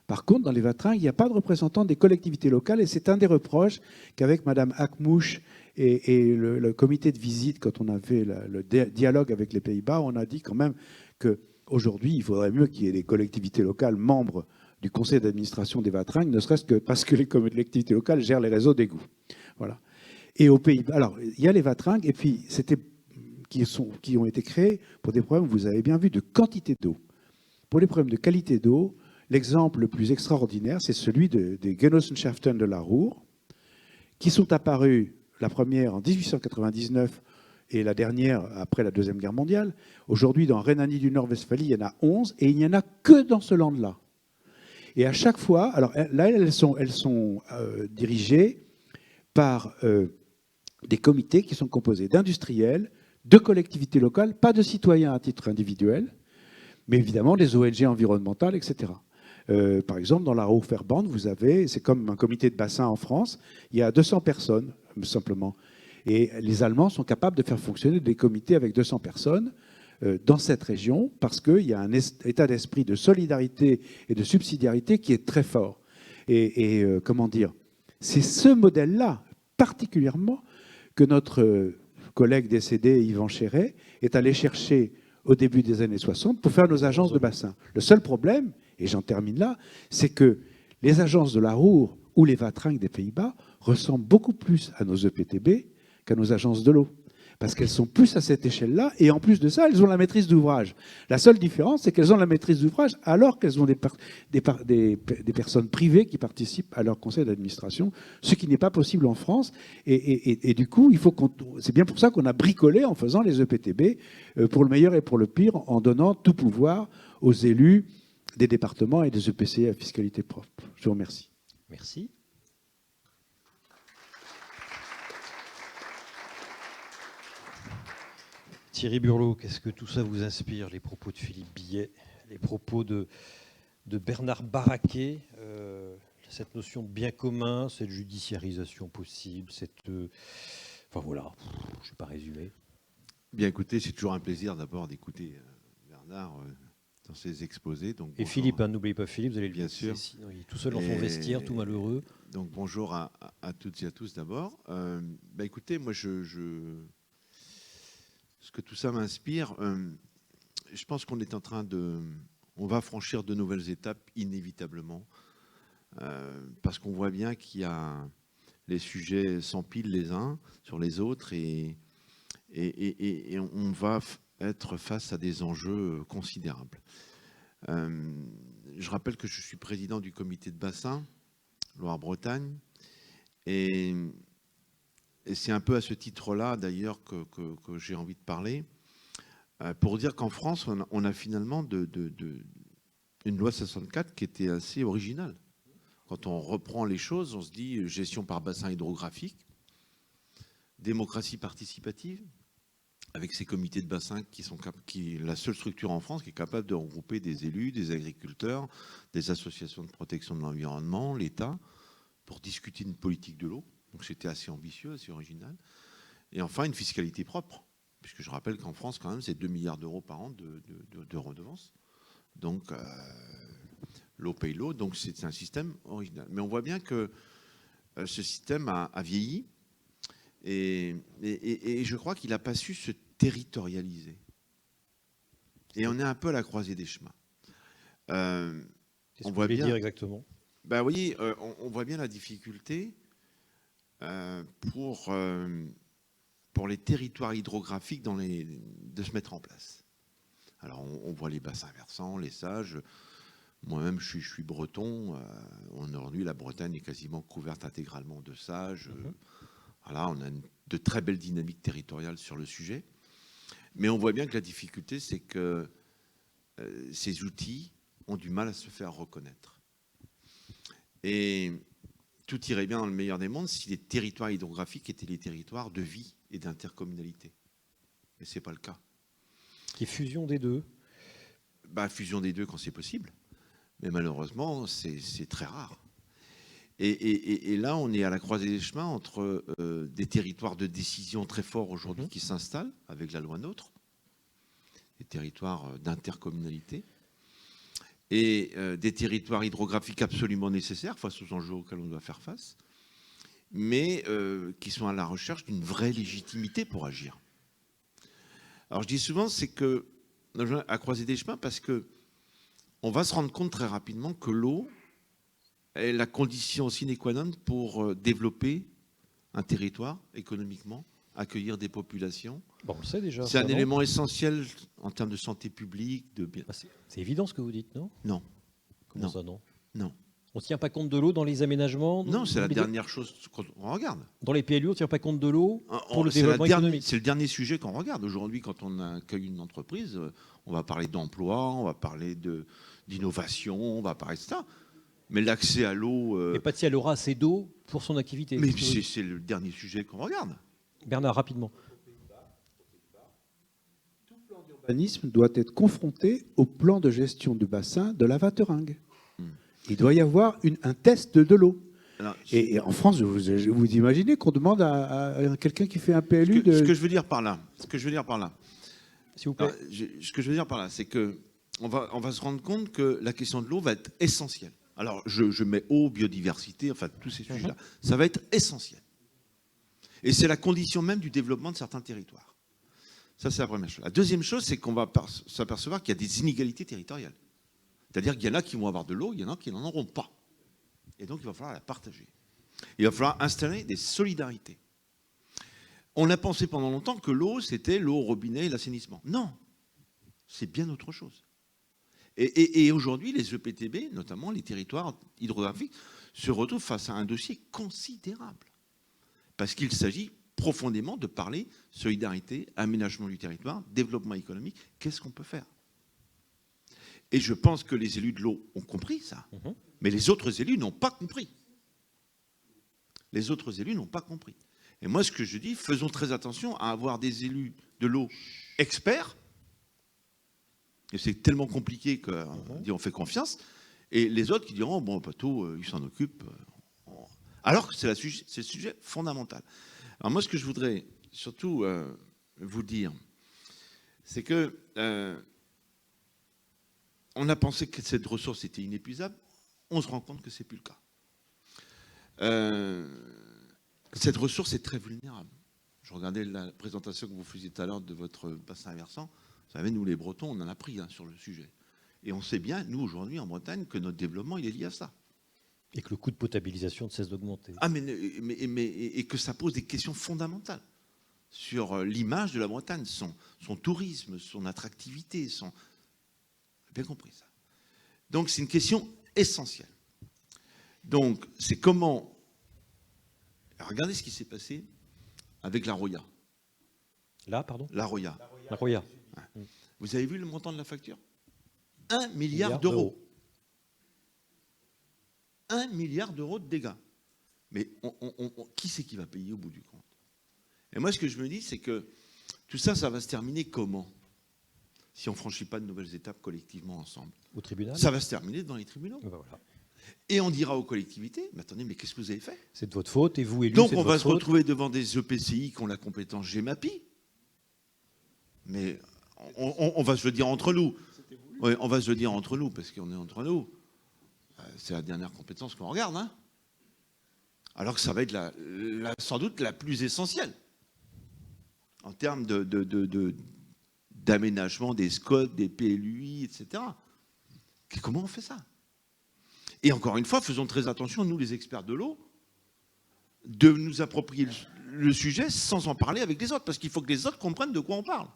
Speaker 3: Par contre, dans les Vateringues, il n'y a pas de représentants des collectivités locales et c'est un des reproches qu'avec Mme Akmouche et le comité de visite, quand on a fait le dialogue avec les Pays-Bas, on a dit quand même qu'aujourd'hui, il faudrait mieux qu'il y ait des collectivités locales membres du conseil d'administration des Vateringues, ne serait-ce que parce que les collectivités locales gèrent les réseaux d'égouts. Voilà. Et aux Pays-Bas, alors, il y a les Vateringues, et puis qui ont été créés pour des problèmes, vous avez bien vu, de quantité d'eau. Pour les problèmes de qualité d'eau, l'exemple le plus extraordinaire, c'est celui des Genossenschaften de la Ruhr, qui sont apparus, la première en 1899 et la dernière après la Deuxième Guerre mondiale. Aujourd'hui, dans Rhénanie du Nord-Westphalie, il y en a 11, et il n'y en a que dans ce land-là. Et à chaque fois, alors là, elles sont dirigées par des comités qui sont composés d'industriels, de collectivités locales, pas de citoyens à titre individuel, mais évidemment des ONG environnementales, etc. Par exemple, dans la Ruhrverband, vous avez, c'est comme un comité de bassin en France, il y a 200 personnes, simplement. Et les Allemands sont capables de faire fonctionner des comités avec 200 personnes dans cette région parce qu'il y a un état d'esprit de solidarité et de subsidiarité qui est très fort. Et comment dire, c'est ce modèle-là, particulièrement, que notre collègue décédé, Yvan Chéret, est allé chercher au début des années 60 pour faire nos agences de bassin. Le seul problème, et j'en termine là, c'est que les agences de la Ruhr ou les Vateringues des Pays-Bas ressemblent beaucoup plus à nos EPTB qu'à nos agences de l'eau. Parce qu'elles sont plus à cette échelle-là, et en plus de ça, elles ont la maîtrise d'ouvrage. La seule différence, c'est qu'elles ont la maîtrise d'ouvrage alors qu'elles ont des personnes privées qui participent à leur conseil d'administration, ce qui n'est pas possible en France. Et du coup, c'est bien pour ça qu'on a bricolé en faisant les EPTB, pour le meilleur et pour le pire, en donnant tout pouvoir aux élus des départements et des EPCI à fiscalité propre. Je vous remercie.
Speaker 1: Merci. Thierry Burlot, qu'est-ce que tout ça vous inspire, les propos de Philippe Billet, les propos de Bernard Barraquet, cette notion de bien commun, cette judiciarisation possible, enfin voilà, je ne vais pas résumer.
Speaker 4: Bien écoutez, c'est toujours un plaisir d'abord d'écouter Bernard dans ses exposés. Donc,
Speaker 1: et Philippe, hein, n'oubliez pas Philippe, vous allez le
Speaker 4: bien sûr.
Speaker 1: Sinon, il est tout seul dans son vestiaire, tout malheureux.
Speaker 4: Donc bonjour à toutes et à tous d'abord. Écoutez, moi ce que tout ça m'inspire, je pense qu'on est en train on va franchir de nouvelles étapes inévitablement, parce qu'on voit bien qu'il y a les sujets s'empilent les uns sur les autres et on va être face à des enjeux considérables. Je rappelle que je suis président du comité de bassin Loire-Bretagne et c'est un peu à ce titre-là, d'ailleurs, que j'ai envie de parler, pour dire qu'en France, on a finalement une loi 64 qui était assez originale. Quand on reprend les choses, on se dit gestion par bassin hydrographique, démocratie participative, avec ces comités de bassin qui est la seule structure en France qui est capable de regrouper des élus, des agriculteurs, des associations de protection de l'environnement, l'État, pour discuter d'une politique de l'eau. Donc c'était assez ambitieux, assez original. Et enfin, une fiscalité propre, puisque je rappelle qu'en France, quand même, c'est 2 milliards d'euros par an de redevances. Donc, l'eau paye l'eau, donc c'est un système original. Mais on voit bien que ce système a vieilli et je crois qu'il n'a pas su se territorialiser. Et on est un peu à la croisée des chemins.
Speaker 1: Qu'est-ce que vous voulez dire exactement ?
Speaker 4: Oui, on voit bien la difficulté pour les territoires hydrographiques de se mettre en place. Alors on voit les bassins versants, les sages. Moi-même, je suis breton. Aujourd'hui, la Bretagne est quasiment couverte intégralement de sages. Voilà, on a de très belles dynamiques territoriales sur le sujet. Mais on voit bien que la difficulté, c'est que ces outils ont du mal à se faire reconnaître. Et tout irait bien dans le meilleur des mondes si les territoires hydrographiques étaient les territoires de vie et d'intercommunalité. Mais ce n'est pas le cas.
Speaker 1: Qui est fusion des deux.
Speaker 4: Fusion des deux quand c'est possible. Mais malheureusement, c'est très rare. Et là, on est à la croisée des chemins entre des territoires de décision très forts aujourd'hui qui s'installent avec la loi NOTRe, des territoires d'intercommunalité, et des territoires hydrographiques absolument nécessaires face aux enjeux auxquels on doit faire face, mais qui sont à la recherche d'une vraie légitimité pour agir. Alors je dis souvent, c'est que à croiser des chemins, parce que on va se rendre compte très rapidement que l'eau est la condition sine qua non pour développer un territoire économiquement, accueillir des populations.
Speaker 1: Bon, on le sait déjà.
Speaker 4: C'est un élément essentiel en termes de santé publique.
Speaker 1: C'est évident ce que vous dites, non?
Speaker 4: Non.
Speaker 1: Comment ça, non?
Speaker 4: Non.
Speaker 1: On ne tient pas compte de l'eau dans les aménagements?
Speaker 4: Non, c'est la dernière chose qu'on regarde.
Speaker 1: Dans les PLU, on ne tient pas compte de l'eau pour le développement économique.
Speaker 4: C'est le dernier sujet qu'on regarde. Aujourd'hui, quand on accueille une entreprise, on va parler d'emploi, on va parler d'innovation, on va parler de ça. Mais l'accès à l'eau...
Speaker 1: Et Paty, elle aura assez d'eau pour son activité.
Speaker 4: Mais c'est le dernier sujet qu'on regarde.
Speaker 1: Bernard, rapidement.
Speaker 3: Tout plan d'urbanisme doit être confronté au plan de gestion du bassin de la Vateringue. Il doit y avoir un test de l'eau. Et en France, vous imaginez qu'on demande à quelqu'un qui fait un PLU
Speaker 4: Ce que je veux dire par là,
Speaker 1: s'il vous plaît.
Speaker 4: Ce que je veux dire par là, c'est que on va se rendre compte que la question de l'eau va être essentielle. Alors, je mets eau, biodiversité, enfin tous ces sujets-là. Ça va être essentiel. Et c'est la condition même du développement de certains territoires. Ça, c'est la première chose. La deuxième chose, c'est qu'on va s'apercevoir qu'il y a des inégalités territoriales. C'est-à-dire qu'il y en a qui vont avoir de l'eau, il y en a qui n'en auront pas. Et donc, il va falloir la partager. Il va falloir installer des solidarités. On a pensé pendant longtemps que l'eau, c'était l'eau au robinet et l'assainissement. Non, c'est bien autre chose. Et aujourd'hui, les EPTB, notamment les territoires hydrographiques, se retrouvent face à un dossier considérable. Parce qu'il s'agit profondément de parler solidarité, aménagement du territoire, développement économique. Qu'est-ce qu'on peut faire? Et je pense que les élus de l'eau ont compris ça. Mais les autres élus n'ont pas compris. Les autres élus n'ont pas compris. Et moi, ce que je dis, faisons très attention à avoir des élus de l'eau experts. Et c'est tellement compliqué qu'on dit on fait confiance. Et les autres qui diront, bon, Pato, il s'en occupe. Alors que c'est le sujet fondamental. Alors moi, ce que je voudrais surtout vous dire, c'est que on a pensé que cette ressource était inépuisable. On se rend compte que ce n'est plus le cas. Cette ressource est très vulnérable. Je regardais la présentation que vous faisiez tout à l'heure de votre bassin versant. Vous savez, nous, les Bretons, on en a pris sur le sujet. Et on sait bien, nous, aujourd'hui, en Bretagne, que notre développement, il est lié à ça.
Speaker 1: Et que le coût de potabilisation ne cesse d'augmenter.
Speaker 4: Ah, et que ça pose des questions fondamentales sur l'image de la Bretagne, son tourisme, son attractivité, son... Bien compris, ça. Donc, c'est une question essentielle. Donc, c'est comment... Regardez ce qui s'est passé avec la Roya.
Speaker 1: Là, pardon?
Speaker 4: La Roya.
Speaker 1: La Roya.
Speaker 4: Vous avez vu le montant de la facture? 1 milliard d'euros. 1 milliard d'euros de dégâts. Mais qui c'est qui va payer au bout du compte? Et moi, ce que je me dis, c'est que tout ça, ça va se terminer comment? Si on ne franchit pas de nouvelles étapes collectivement ensemble.
Speaker 1: Au tribunal?
Speaker 4: Ça va se terminer devant les tribunaux.
Speaker 1: Ben voilà.
Speaker 4: Et on dira aux collectivités, mais attendez, mais qu'est-ce que vous avez fait?
Speaker 1: C'est de votre faute, et vous, élus,
Speaker 4: Donc
Speaker 1: c'est de
Speaker 4: on va
Speaker 1: votre
Speaker 4: se
Speaker 1: faute.
Speaker 4: retrouver devant des EPCI qui ont la compétence GEMAPI. Mais on va se le dire entre nous. Oui, on va se le dire entre nous, parce qu'on est entre nous. C'est la dernière compétence qu'on regarde. Hein, alors que ça va être sans doute la plus essentielle en termes d'aménagement des SCOT, des PLUI, etc. Comment on fait ça? Et encore une fois, faisons très attention, nous les experts de l'eau, de nous approprier le sujet sans en parler avec les autres, parce qu'il faut que les autres comprennent de quoi on parle.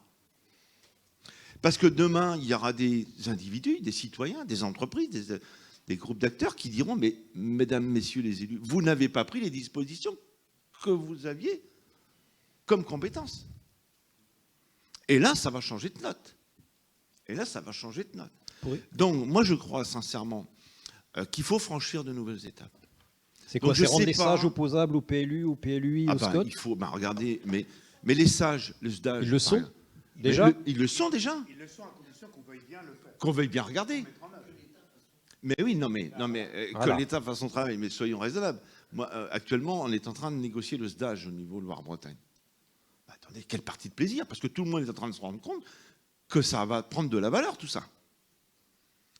Speaker 4: Parce que demain, il y aura des individus, des citoyens, des entreprises, des groupes d'acteurs qui diront, mais mesdames, messieurs les élus, vous n'avez pas pris les dispositions que vous aviez comme compétence. Et là, ça va changer de note.
Speaker 1: Oui.
Speaker 4: Donc, moi, je crois sincèrement qu'il faut franchir de nouvelles étapes.
Speaker 1: C'est quoi?
Speaker 4: Donc, je
Speaker 1: C'est rendre
Speaker 4: sais
Speaker 1: les
Speaker 4: pas.
Speaker 1: sages opposables au PLU, au PLUI, au SCOT?
Speaker 4: Il faut, regardez, mais les sages, les SDAGE...
Speaker 1: Ils le sont
Speaker 4: par-
Speaker 1: déjà?
Speaker 4: Ils le sont déjà.
Speaker 5: Ils le sont à condition qu'on veuille bien le faire.
Speaker 4: Qu'on veuille bien regarder.
Speaker 5: Mettre en œuvre.
Speaker 4: Mais oui, non, mais
Speaker 1: Voilà.
Speaker 4: que l'État fasse son travail, mais soyons raisonnables. Moi, actuellement, on est en train de négocier le SDAGE au niveau de Loire-Bretagne. Attendez, quelle partie de plaisir, parce que tout le monde est en train de se rendre compte que ça va prendre de la valeur, tout ça.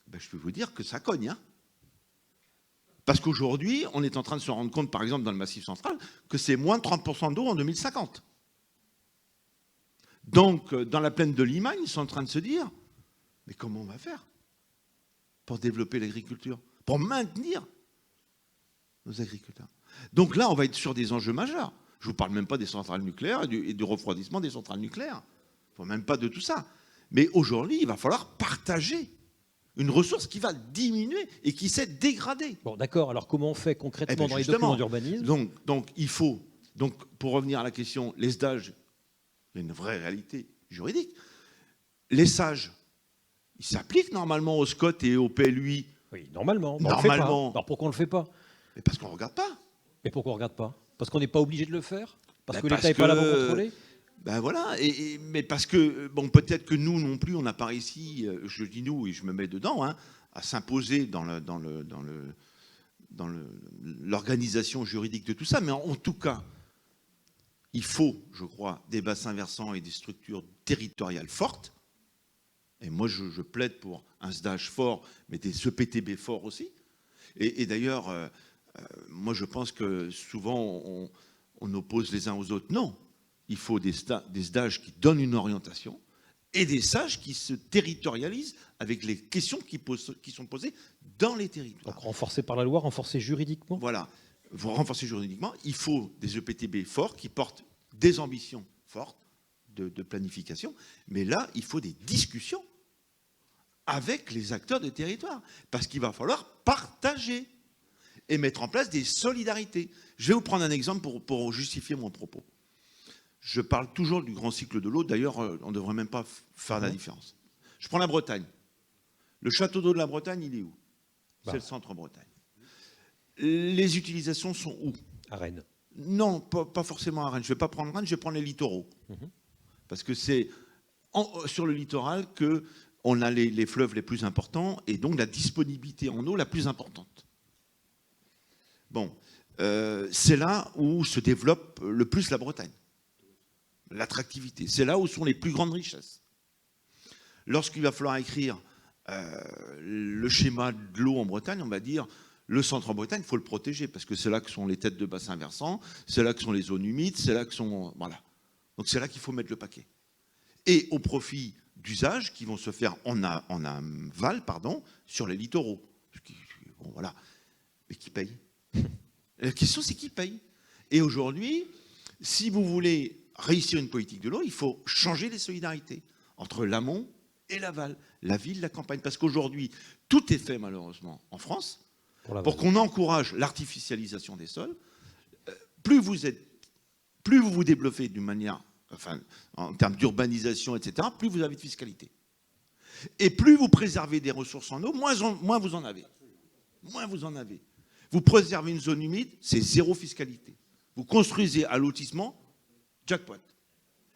Speaker 4: Ben, je peux vous dire que ça cogne, hein. Parce qu'aujourd'hui, on est en train de se rendre compte, par exemple, dans le Massif central, que c'est moins de 30% d'eau en 2050. Donc, dans la plaine de Limagne, ils sont en train de se dire, mais comment on va faire pour développer l'agriculture, pour maintenir nos agriculteurs? Donc là, on va être sur des enjeux majeurs. Je ne vous parle même pas des centrales nucléaires et du refroidissement des centrales nucléaires. Il ne faut même pas de tout ça. Mais aujourd'hui, il va falloir partager une ressource qui va diminuer et qui s'est dégradée.
Speaker 1: Bon, d'accord. Alors, comment on fait concrètement dans les
Speaker 4: Justement,
Speaker 1: documents d'urbanisme?
Speaker 4: donc, il faut, pour revenir à la question, les SDAGE, il y a une vraie réalité juridique. Les sages, ils s'appliquent normalement au SCOT et au PLUI.
Speaker 1: Oui, normalement. Mais
Speaker 4: Normalement.
Speaker 1: on le fait pas. Alors, pourquoi on ne le fait pas?
Speaker 4: Mais parce qu'on ne regarde pas.
Speaker 1: Et pourquoi on ne regarde pas? Parce qu'on n'est pas obligé de le faire? Parce
Speaker 4: Ben
Speaker 1: que
Speaker 4: parce
Speaker 1: l'État n'est pas là pour
Speaker 4: que-
Speaker 1: contrôler?
Speaker 4: Ben voilà, mais parce que, bon, peut-être que nous non plus, on n'a pas réussi, je dis nous et je me mets dedans, hein, à s'imposer dans l'organisation juridique de tout ça. Mais en tout cas, il faut, je crois, des bassins versants et des structures territoriales fortes. Et moi, je plaide pour un SDAGE fort, mais des EPTB forts aussi. Et d'ailleurs, moi, je pense que souvent, on oppose les uns aux autres. Non, il faut des SDAGE qui donnent une orientation et des sages qui se territorialisent avec les questions qui sont posées dans les territoires.
Speaker 1: Donc, renforcé par la loi, renforcé juridiquement?
Speaker 4: Voilà. Pour renforcer juridiquement, il faut des EPTB forts qui portent des ambitions fortes de planification. Mais là, il faut des discussions avec les acteurs de territoire. Parce qu'il va falloir partager et mettre en place des solidarités. Je vais vous prendre un exemple pour justifier mon propos. Je parle toujours du grand cycle de l'eau. D'ailleurs, on ne devrait même pas faire la différence. Je prends la Bretagne. Le château d'eau de la Bretagne, il est où? C'est le centre-Bretagne. Les utilisations sont où?
Speaker 1: À Rennes.
Speaker 4: Non, pas forcément à Rennes. Je ne vais pas prendre Rennes, je vais prendre les littoraux. Parce que c'est sur le littoral qu'on a les fleuves les plus importants et donc la disponibilité en eau la plus importante. Bon, c'est là où se développe le plus la Bretagne. L'attractivité. C'est là où sont les plus grandes richesses. Lorsqu'il va falloir écrire le schéma de l'eau en Bretagne, on va dire le centre en Bretagne, il faut le protéger parce que c'est là que sont les têtes de bassin versants, c'est là que sont les zones humides, c'est là que sont... Voilà. Donc c'est là qu'il faut mettre le paquet. Et au profit d'usages qui vont se faire en aval, sur les littoraux. Bon, voilà. Mais qui paye? La question, c'est qui paye? Et aujourd'hui, si vous voulez réussir une politique de l'eau, il faut changer les solidarités entre l'amont et l'aval, la ville, la campagne. Parce qu'aujourd'hui, tout est fait malheureusement en France pour qu'on encourage l'artificialisation des sols. Plus vous vous développez d'une manière, en termes d'urbanisation, etc., plus vous avez de fiscalité. Et plus vous préservez des ressources en eau, moins vous en avez. Moins vous en avez. Vous préservez une zone humide, c'est zéro fiscalité. Vous construisez à lotissement, jackpot.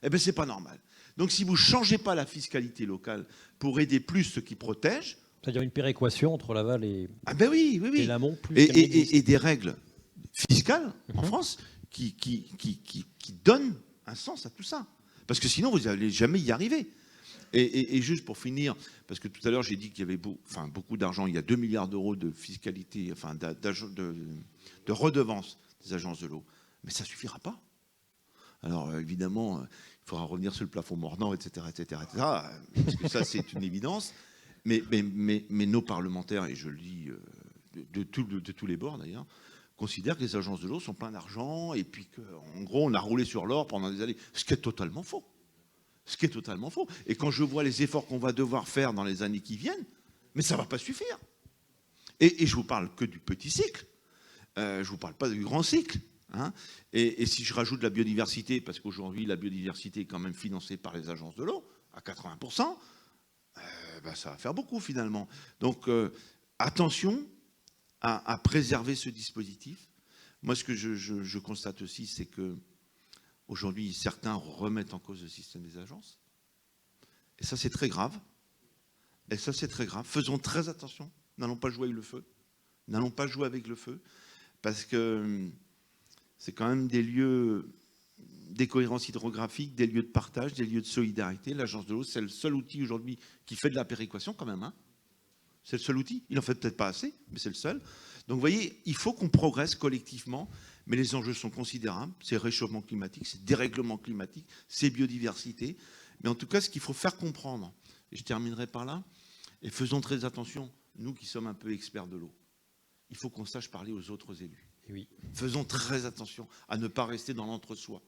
Speaker 4: Eh bien, c'est pas normal. Donc, si vous ne changez pas la fiscalité locale pour aider plus ceux qui protègent...
Speaker 1: C'est-à-dire une péréquation entre l'aval et,
Speaker 4: oui.
Speaker 1: et l'amont.
Speaker 4: Et des règles fiscales en France qui donnent un sens à tout ça. Parce que sinon, vous n'allez jamais y arriver. Et juste pour finir, parce que tout à l'heure, j'ai dit qu'il y avait beaucoup d'argent. Il y a 2 milliards d'euros de fiscalité, de redevances des agences de l'eau. Mais ça ne suffira pas. Alors, évidemment, il faudra revenir sur le plafond mordant, etc. Parce que ça, c'est une évidence. Mais nos parlementaires, et je le dis de tous les bords d'ailleurs, considèrent que les agences de l'eau sont pleines d'argent et puis qu'en gros, on a roulé sur l'or pendant des années. Ce qui est totalement faux. Et quand je vois les efforts qu'on va devoir faire dans les années qui viennent, mais ça ne va pas suffire. Et je ne vous parle que du petit cycle. Je ne vous parle pas du grand cycle. Hein, et si je rajoute la biodiversité, parce qu'aujourd'hui, la biodiversité est quand même financée par les agences de l'eau, à 80%, ça va faire beaucoup finalement. Donc, attention à préserver ce dispositif. Moi, ce que je constate aussi, c'est que aujourd'hui, certains remettent en cause le système des agences. Et ça, c'est très grave. Et ça, c'est très grave. Faisons très attention. N'allons pas jouer avec le feu. N'allons pas jouer avec le feu. Parce que c'est quand même des lieux, des cohérences hydrographiques, des lieux de partage, des lieux de solidarité. L'agence de l'eau, c'est le seul outil aujourd'hui qui fait de la péréquation quand même. Hein. C'est le seul outil. Il en fait peut-être pas assez, mais c'est le seul. Donc vous voyez, il faut qu'on progresse collectivement, mais les enjeux sont considérables. C'est réchauffement climatique, c'est dérèglement climatique, c'est biodiversité. Mais en tout cas, ce qu'il faut faire comprendre, et je terminerai par là, et faisons très attention, nous qui sommes un peu experts de l'eau, il faut qu'on sache parler aux autres élus.
Speaker 1: Oui.
Speaker 4: Faisons très attention à ne pas rester dans l'entre-soi.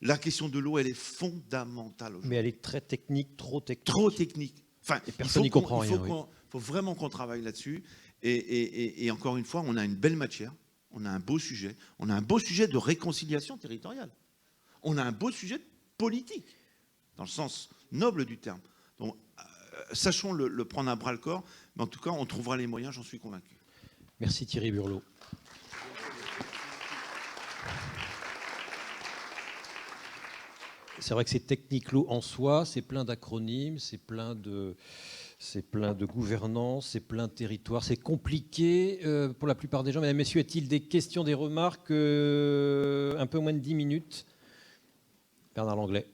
Speaker 4: La question de l'eau, elle est fondamentale aujourd'hui.
Speaker 1: Mais elle est très technique, trop technique.
Speaker 4: Trop technique. Enfin,
Speaker 1: et personne n'y comprend rien.
Speaker 4: Il faut vraiment qu'on travaille là-dessus. Et encore une fois, on a une belle matière, on a un beau sujet, on a un beau sujet de réconciliation territoriale. On a un beau sujet politique, dans le sens noble du terme. Donc, sachons le prendre à bras-le-corps, mais en tout cas, on trouvera les moyens, j'en suis convaincu.
Speaker 1: Merci Thierry Burlot. C'est vrai que c'est technique l'eau en soi, c'est plein d'acronymes, c'est plein de gouvernance, c'est plein de territoires, c'est compliqué pour la plupart des gens. Mesdames, Messieurs, est-il des questions, des remarques? Un peu moins de 10 minutes. Bernard Langlais.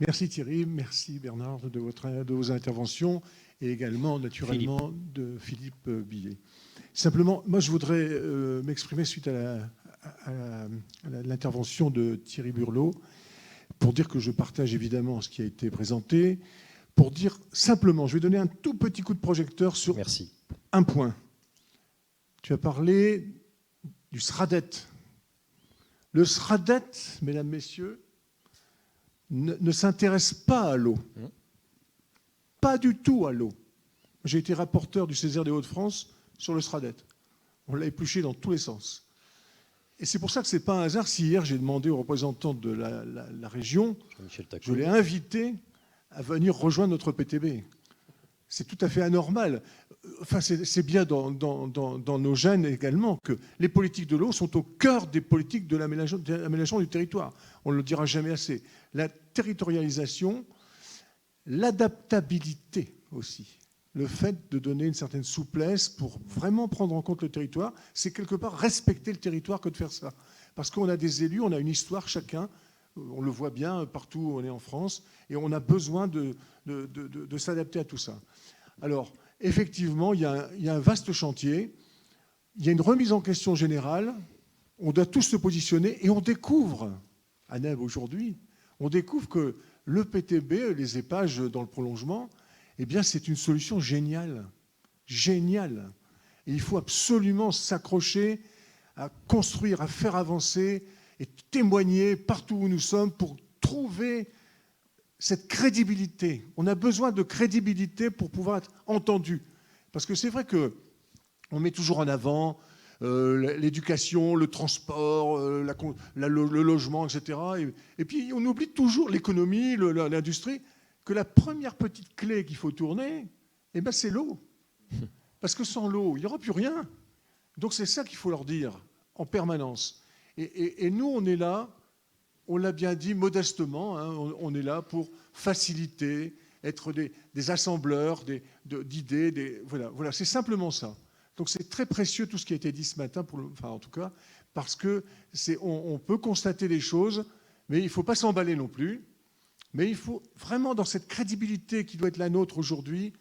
Speaker 5: Merci Thierry, merci Bernard de vos interventions et également naturellement de Philippe Billet. Simplement, moi je voudrais m'exprimer suite à l'intervention de Thierry Burlot pour dire que je partage évidemment ce qui a été présenté, pour dire simplement, je vais donner un tout petit coup de projecteur sur un point. Tu as parlé du SRADET. Le SRADET, mesdames, messieurs, ne s'intéresse pas à l'eau. Pas du tout à l'eau. J'ai été rapporteur du Césaire des Hauts-de-France sur le SRADET. On l'a épluché dans tous les sens. Et c'est pour ça que ce n'est pas un hasard si hier j'ai demandé aux représentants de la région, je l'ai invité à venir rejoindre notre PTB. C'est tout à fait anormal. Enfin, c'est bien dans nos gènes également que les politiques de l'eau sont au cœur des politiques de l'aménagement du territoire. On ne le dira jamais assez. La territorialisation, l'adaptabilité aussi, le fait de donner une certaine souplesse pour vraiment prendre en compte le territoire, c'est quelque part respecter le territoire que de faire ça. Parce qu'on a des élus, on a une histoire chacun, on le voit bien partout où on est en France, et on a besoin de s'adapter à tout ça. Alors, effectivement, il y a un vaste chantier, il y a une remise en question générale, on doit tous se positionner, et on découvre, à Neb aujourd'hui, on découvre que le PTB, les épages dans le prolongement, eh bien, c'est une solution géniale. Géniale. Et il faut absolument s'accrocher à construire, à faire avancer et témoigner partout où nous sommes pour trouver cette crédibilité. On a besoin de crédibilité pour pouvoir être entendu. Parce que c'est vrai qu'on met toujours en avant l'éducation, le transport, le logement, etc. Et puis on oublie toujours l'économie, l'industrie, que la première petite clé qu'il faut tourner, eh ben, c'est l'eau. Parce que sans l'eau, il n'y aura plus rien. Donc c'est ça qu'il faut leur dire en permanence. Et nous, on est là, on l'a bien dit modestement, hein, on est là pour faciliter, être des assembleurs d'idées. Voilà, c'est simplement ça. Donc c'est très précieux tout ce qui a été dit ce matin, en tout cas, parce que on peut constater des choses, mais il ne faut pas s'emballer non plus. Mais il faut vraiment, dans cette crédibilité qui doit être la nôtre aujourd'hui,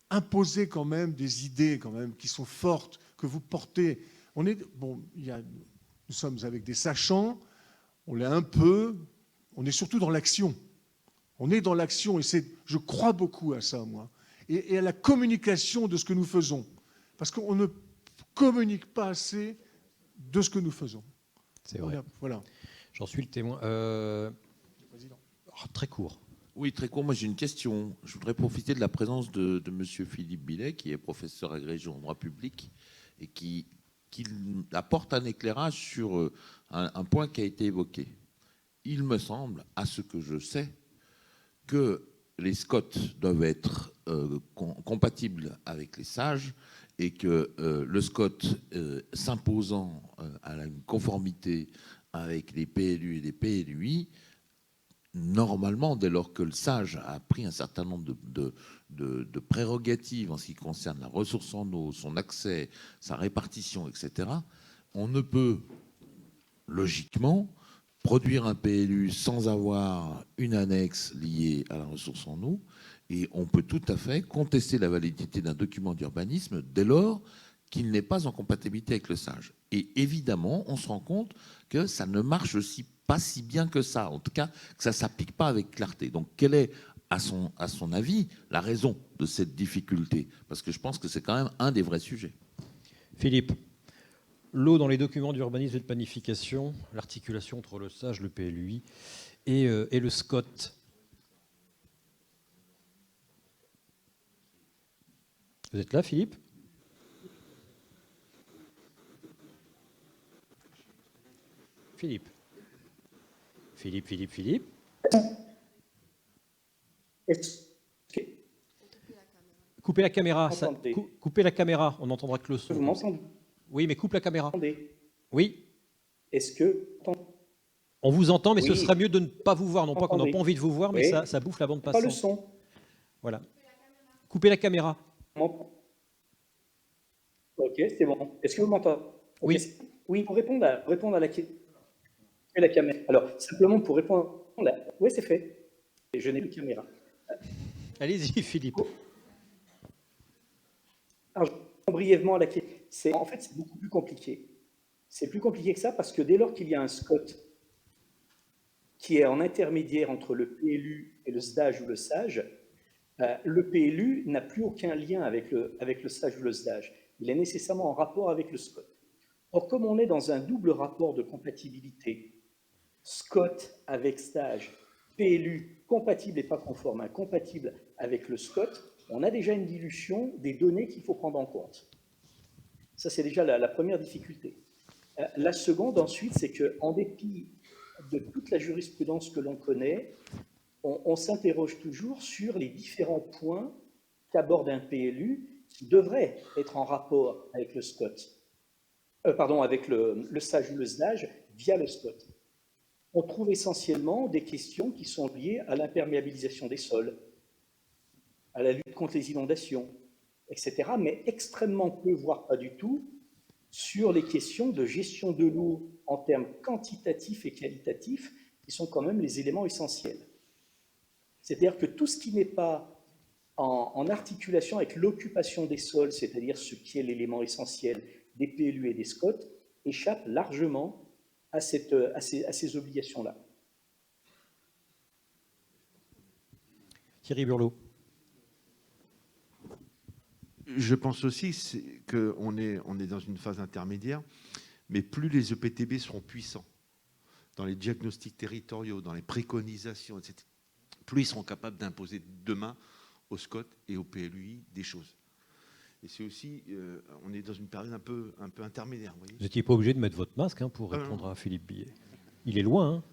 Speaker 5: imposer quand même des idées quand même qui sont fortes, que vous portez. Nous sommes avec des sachants, on l'est un peu, on est surtout dans l'action. On est dans l'action et je crois beaucoup à ça, moi, et à la communication de ce que nous faisons. Parce qu'on ne communique pas assez de ce que nous faisons.
Speaker 1: C'est vrai.
Speaker 5: Voilà.
Speaker 1: J'en suis le témoin. Très court.
Speaker 6: Oui, très court. Moi, j'ai une question. Je voudrais profiter de la présence de M. Philippe Billet, qui est professeur agrégé en droit public et qui qu'il apporte un éclairage sur un point qui a été évoqué. Il me semble, à ce que je sais, que les SCOT doivent être compatibles avec les SAGE et que le SCOT s'imposant à une conformité avec les PLU et les PLUI, normalement, dès lors que le SAGE a pris un certain nombre de prérogatives en ce qui concerne la ressource en eau, son accès, sa répartition, etc., on ne peut logiquement produire un PLU sans avoir une annexe liée à la ressource en eau, et on peut tout à fait contester la validité d'un document d'urbanisme dès lors qu'il n'est pas en compatibilité avec le SAGE. Et évidemment, on se rend compte que ça ne marche aussi pas si bien que ça, en tout cas que ça ne s'applique pas avec clarté. Donc quelle est, à son avis, la raison de cette difficulté? Parce que je pense que c'est quand même un des vrais sujets.
Speaker 1: Philippe, l'eau dans les documents d'urbanisme et de planification, l'articulation entre le SAGE, le PLUI et le SCOT. Vous êtes là, Philippe? Philippe. Philippe. Coupez la caméra. Coupez la caméra, on n'entendra que le son.
Speaker 2: Vous m'entendez?
Speaker 1: Oui, mais coupe la caméra. Oui.
Speaker 2: Est-ce que...
Speaker 1: On vous entend, mais
Speaker 2: oui.
Speaker 1: Ce serait mieux de ne pas vous voir. Non pas qu'on n'a pas envie de vous voir, mais
Speaker 2: oui.
Speaker 1: ça bouffe la bande
Speaker 2: Pas
Speaker 1: passante.
Speaker 2: le son.
Speaker 1: Voilà. Coupez la caméra.
Speaker 2: Ok, c'est bon. Est-ce que vous m'entendez?
Speaker 1: Oui.
Speaker 2: Oui, pour répondre à la question. La caméra. Alors, simplement pour répondre... Oui, c'est fait. Je n'ai plus de caméra.
Speaker 1: Allez-y, Philippe.
Speaker 2: Alors, je réponds brièvement à la question. En fait, c'est beaucoup plus compliqué. C'est plus compliqué que ça parce que dès lors qu'il y a un SCOT qui est en intermédiaire entre le PLU et le SDAGE ou le SAGE, le PLU n'a plus aucun lien avec le SAGE ou le SDAGE. Il est nécessairement en rapport avec le SCOT. Or, comme on est dans un double rapport de compatibilité, SCOT avec SDAGE, PLU compatible et pas conforme, incompatible avec le SCOT, on a déjà une dilution des données qu'il faut prendre en compte. Ça, c'est déjà la première difficulté. La seconde, ensuite, c'est qu'en dépit de toute la jurisprudence que l'on connaît, on s'interroge toujours sur les différents points qu'aborde un PLU qui devrait être en rapport avec le SCOT, avec le SAGE ou le SDAGE via le SCOT. On trouve essentiellement des questions qui sont liées à l'imperméabilisation des sols, à la lutte contre les inondations, etc., mais extrêmement peu, voire pas du tout, sur les questions de gestion de l'eau en termes quantitatifs et qualitatifs, qui sont quand même les éléments essentiels. C'est-à-dire que tout ce qui n'est pas en articulation avec l'occupation des sols, c'est-à-dire ce qui est l'élément essentiel des PLU et des SCOT, échappe largement à ces obligations-là.
Speaker 1: Thierry Burlot.
Speaker 4: Je pense aussi qu'on est dans une phase intermédiaire, mais plus les EPTB seront puissants dans les diagnostics territoriaux, dans les préconisations, etc., plus ils seront capables d'imposer demain au SCOT et au PLUI des choses. Et c'est aussi, on est dans une période un peu intermédiaire. Vous
Speaker 1: n'étiez pas obligé de mettre votre masque pour répondre à Philippe Billet. Il est loin. Hein.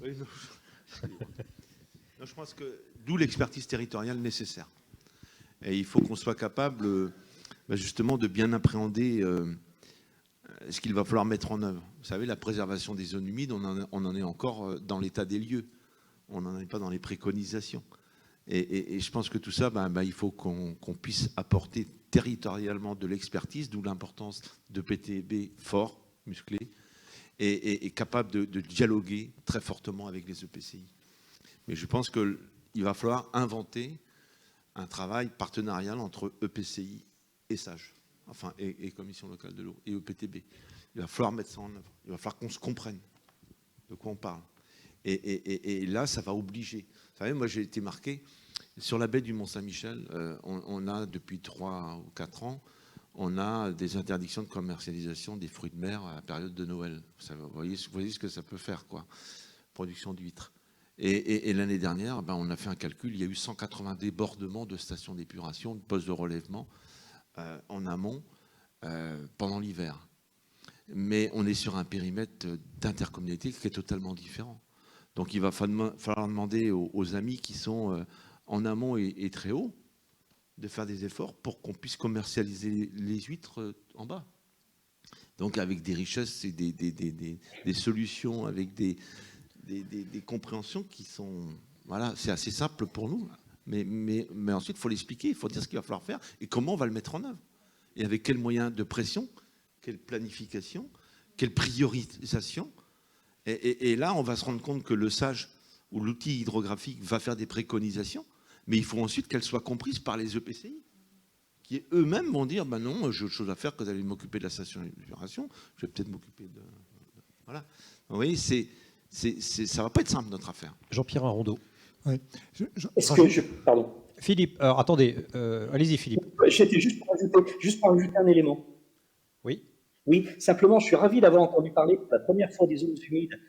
Speaker 4: Oui, non. Non, je pense que d'où l'expertise territoriale nécessaire. Et il faut qu'on soit capable, justement, de bien appréhender ce qu'il va falloir mettre en œuvre. Vous savez, la préservation des zones humides, on en est encore dans l'état des lieux. On n'en est pas dans les préconisations. Et je pense que tout ça, il faut qu'on puisse apporter territorialement de l'expertise, d'où l'importance de PTB fort, musclé, et capable de dialoguer très fortement avec les EPCI. Mais je pense qu'il va falloir inventer un travail partenarial entre EPCI et SAGE, enfin, et Commission locale de l'eau, et EPTB. Il va falloir mettre ça en œuvre. Il va falloir qu'on se comprenne de quoi on parle. Et là, ça va obliger. Vous savez, moi, j'ai été marqué sur la baie du Mont-Saint-Michel. On a, depuis 3 ou 4 ans, on a des interdictions de commercialisation des fruits de mer à la période de Noël. Vous voyez ce que ça peut faire, quoi. Production d'huîtres. Et l'année dernière, on a fait un calcul, il y a eu 180 débordements de stations d'épuration, de postes de relèvement en amont pendant l'hiver. mais on est sur un périmètre d'intercommunalité qui est totalement différent. Donc il va falloir demander aux amis qui sont en amont et très haut de faire des efforts pour qu'on puisse commercialiser les huîtres en bas. Donc avec des richesses et des solutions, avec des compréhensions qui sont... Voilà, c'est assez simple pour nous. Mais ensuite, il faut l'expliquer, il faut dire ce qu'il va falloir faire et comment on va le mettre en œuvre. Et avec quels moyens de pression, quelle planification, quelle priorisation. Et là, on va se rendre compte que le SAGE ou l'outil hydrographique va faire des préconisations, mais il faut ensuite qu'elles soient comprises par les EPCI, qui eux-mêmes vont dire, ben non, j'ai autre chose à faire que d'aller m'occuper de la station d'épuration, je vais peut-être m'occuper de... Voilà. Vous voyez, ça ne va pas être simple, notre affaire.
Speaker 1: Jean-Pierre Rondeau.
Speaker 5: Ouais.
Speaker 2: Est-ce que pardon.
Speaker 1: Philippe, alors attendez, allez-y Philippe.
Speaker 2: J'étais juste pour ajouter un élément.
Speaker 1: Oui.
Speaker 2: Oui, simplement, je suis ravi d'avoir entendu parler pour la première fois des zones humides,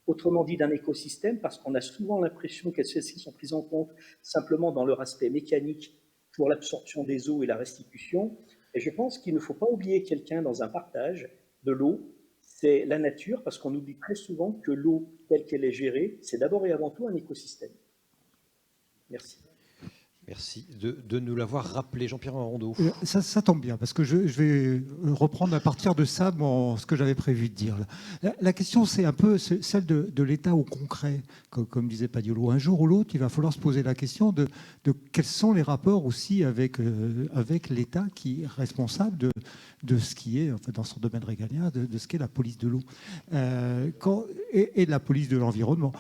Speaker 2: autrement dit d'un écosystème, parce qu'on a souvent l'impression que celles-ci sont prises en compte simplement dans leur aspect mécanique pour l'absorption des eaux et la restitution. Et je pense qu'il ne faut pas oublier quelqu'un dans un partage de l'eau, c'est la nature, parce qu'on oublie très souvent que l'eau telle qu'elle est gérée, c'est d'abord et avant tout un écosystème. Merci.
Speaker 1: Merci de nous l'avoir rappelé, Jean-Pierre Rondeau.
Speaker 7: Ça tombe bien, parce que je vais reprendre à partir de ça ce que j'avais prévu de dire. La question, c'est un peu celle de l'État au concret. Comme disait Padiolo, un jour ou l'autre, il va falloir se poser la question de quels sont les rapports aussi avec l'État qui est responsable de ce qui est, enfin, dans son domaine régalien, de ce qu'est la police de l'eau et de la police de l'environnement.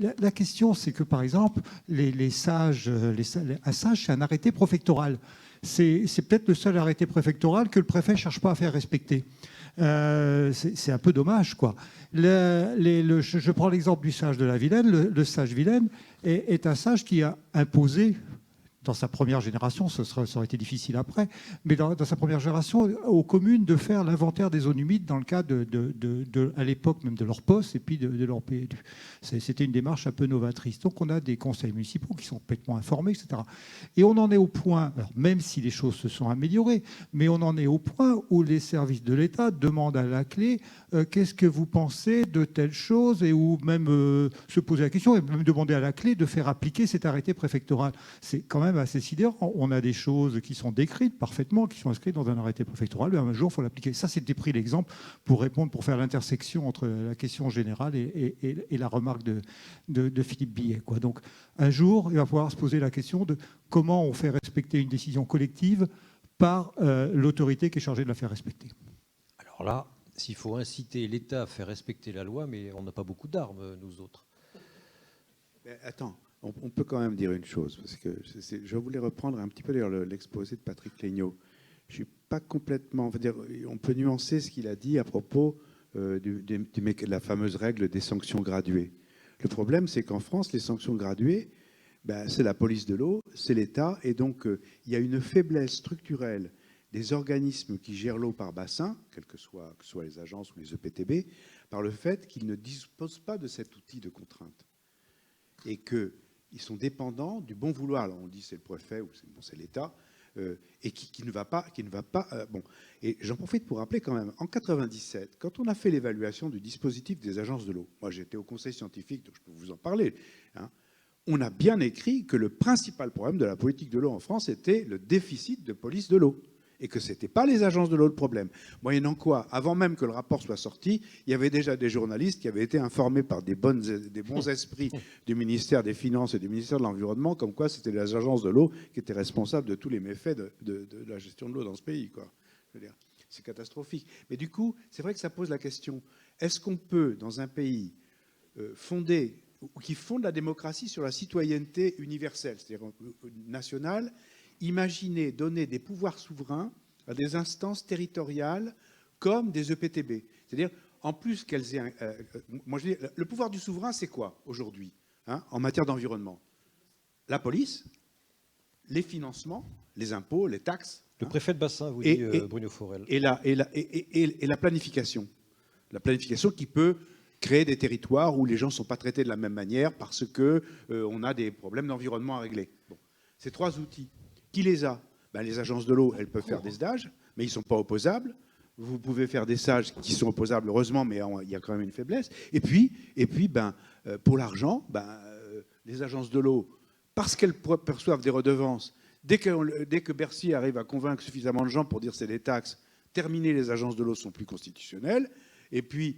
Speaker 7: La question, c'est que, par exemple, un SAGE, c'est un arrêté préfectoral. C'est peut-être le seul arrêté préfectoral que le préfet ne cherche pas à faire respecter. C'est un peu dommage, quoi. Je prends l'exemple du SAGE de la Vilaine. Le SAGE Vilaine est un SAGE qui a imposé, dans sa première génération, ça aurait été difficile après, mais dans sa première génération, aux communes de faire l'inventaire des zones humides dans le cadre à l'époque même de leur poste et puis de leur PLU. C'était une démarche un peu novatrice. Donc on a des conseils municipaux qui sont complètement informés, etc. Et on en est au point, alors même si les choses se sont améliorées, mais on en est au point où les services de l'État demandent à la clé qu'est-ce que vous pensez de telle chose, et où même se poser la question et même demander à la clé de faire appliquer cet arrêté préfectoral. C'est quand même assez sidérant. On a des choses qui sont décrites parfaitement, qui sont inscrites dans un arrêté préfectoral, mais un jour, il faut l'appliquer. Ça, c'était pris l'exemple pour faire l'intersection entre la question générale et la remarque de Philippe Billet, quoi. Donc, un jour, il va falloir se poser la question de comment on fait respecter une décision collective par l'autorité qui est chargée de la faire respecter.
Speaker 1: Alors là, s'il faut inciter l'État à faire respecter la loi, mais on n'a pas beaucoup d'armes, nous autres.
Speaker 3: Mais attends. On peut quand même dire une chose, parce que je voulais reprendre un petit peu l'exposé de Patrick Legnaud. Je suis pas complètement... On peut nuancer ce qu'il a dit à propos de la fameuse règle des sanctions graduées. Le problème, c'est qu'en France, les sanctions graduées, c'est la police de l'eau, c'est l'État, et donc il y a une faiblesse structurelle des organismes qui gèrent l'eau par bassin, que ce soit les agences ou les EPTB, par le fait qu'ils ne disposent pas de cet outil de contrainte. Et qu'ils sont dépendants du bon vouloir. Alors on dit c'est le préfet ou c'est l'État, et qui ne va pas. Bon. Et j'en profite pour rappeler quand même, en 1997, quand on a fait l'évaluation du dispositif des agences de l'eau, moi j'étais au conseil scientifique, donc je peux vous en parler, hein, on a bien écrit que le principal problème de la politique de l'eau en France était le déficit de police de l'eau. Et que ce n'était pas les agences de l'eau le problème. Moyennant quoi, avant même que le rapport soit sorti, il y avait déjà des journalistes qui avaient été informés par des bons esprits du ministère des Finances et du ministère de l'Environnement, comme quoi c'était les agences de l'eau qui étaient responsables de tous les méfaits de la gestion de l'eau dans ce pays, quoi. Je veux dire, c'est catastrophique. Mais du coup, c'est vrai que ça pose la question, est-ce qu'on peut, dans un pays qui fonde la démocratie sur la citoyenneté universelle, c'est-à-dire nationale, imaginer donner des pouvoirs souverains à des instances territoriales comme des EPTB. C'est-à-dire, en plus qu'elles aient... moi, je dis, le pouvoir du souverain, c'est quoi aujourd'hui, hein, en matière d'environnement? La police, les financements, les impôts, les taxes.
Speaker 1: Le préfet de bassin, vous dit Bruno Forel.
Speaker 3: Et la planification. La planification qui peut créer des territoires où les gens ne sont pas traités de la même manière parce qu'on a des problèmes d'environnement à régler. Bon. Ces trois outils. Qui les a? Les agences de l'eau, elles peuvent faire des SDAGE, mais ils ne sont pas opposables. vous pouvez faire des sages qui sont opposables, heureusement, mais il y a quand même une faiblesse. Et puis pour l'argent, les agences de l'eau, parce qu'elles perçoivent des redevances, dès que Bercy arrive à convaincre suffisamment de gens pour dire c'est des taxes, terminer les agences de l'eau sont plus constitutionnelles. Et puis,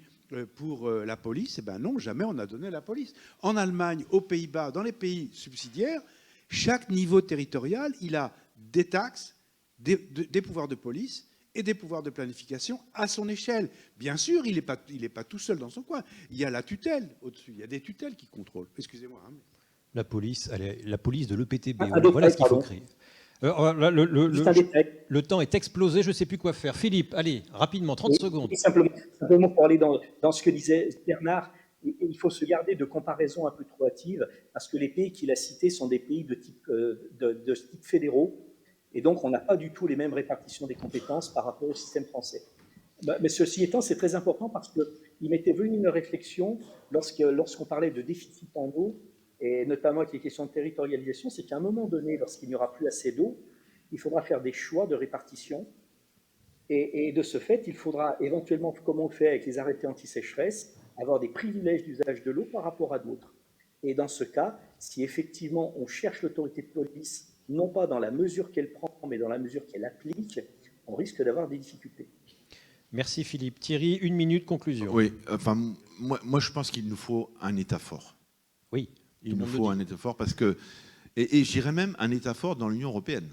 Speaker 3: pour la police, non, jamais on n'a donné la police. En Allemagne, aux Pays-Bas, dans les pays subsidiaires, chaque niveau territorial, il a des taxes, des pouvoirs de police et des pouvoirs de planification à son échelle. Bien sûr, il n'est pas tout seul dans son coin. Il y a la tutelle au-dessus, il y a des tutelles qui contrôlent. Excusez-moi.
Speaker 1: La police de l'EPTB.
Speaker 2: Un détail,
Speaker 1: Voilà ce qu'il faut
Speaker 2: pardon.
Speaker 1: créer.
Speaker 2: Juste un détail.
Speaker 1: Le temps est explosé, je ne sais plus quoi faire. Philippe, allez, rapidement, 30 secondes.
Speaker 2: Et simplement pour aller dans ce que disait Bernard, il faut se garder de comparaisons un peu trop hâtives, parce que les pays qu'il a cités sont des pays de type fédéraux, et donc on n'a pas du tout les mêmes répartitions des compétences par rapport au système français. Mais ceci étant, c'est très important parce qu'il m'était venu une réflexion lorsqu'on parlait de déficit en eau, et notamment avec les questions de territorialisation, c'est qu'à un moment donné, lorsqu'il n'y aura plus assez d'eau, il faudra faire des choix de répartition. Et de ce fait, il faudra éventuellement, comme on le fait avec les arrêtés anti-sécheresse, avoir des privilèges d'usage de l'eau par rapport à d'autres. Et dans ce cas, si effectivement on cherche l'autorité de police, non pas dans la mesure qu'elle prend, mais dans la mesure qu'elle applique, on risque d'avoir des difficultés.
Speaker 1: Merci Philippe. Thierry, 1 minute, conclusion.
Speaker 4: Oui, enfin, moi je pense qu'il nous faut un État fort.
Speaker 1: Oui.
Speaker 4: Il nous faut un État fort parce que, et je dirais même un État fort dans l'Union européenne.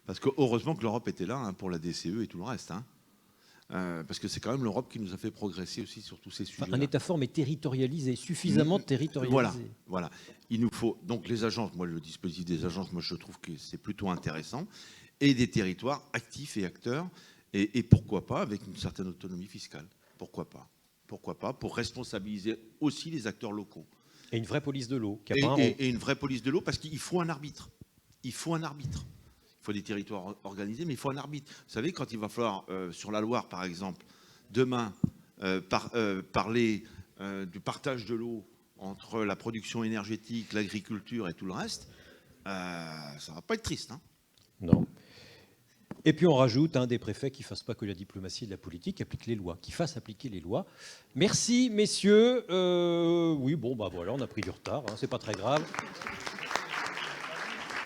Speaker 4: Parce que heureusement que l'Europe était là pour la DCE et tout le reste. Parce que c'est quand même l'Europe qui nous a fait progresser aussi sur tous ces sujets.
Speaker 1: Un État fort mais territorialisé, suffisamment territorialisé.
Speaker 4: Voilà. Il nous faut donc les agences. Moi, le dispositif des agences, moi je trouve que c'est plutôt intéressant. Et des territoires actifs et acteurs. Et pourquoi pas avec une certaine autonomie fiscale. Pourquoi pas pour responsabiliser aussi les acteurs locaux.
Speaker 1: Et une vraie police de l'eau.
Speaker 4: Et une vraie police de l'eau, parce qu'il faut un arbitre. Il faut des territoires organisés, mais il faut un arbitre. Vous savez, quand il va falloir, sur la Loire, par exemple, demain, parler du partage de l'eau entre la production énergétique, l'agriculture et tout le reste, ça va pas être triste.
Speaker 1: Non. Et puis on rajoute des préfets qui ne fassent pas que la diplomatie et de la politique, qui appliquent les lois, qui fassent appliquer les lois. Merci messieurs. Oui, voilà, on a pris du retard, c'est pas très grave.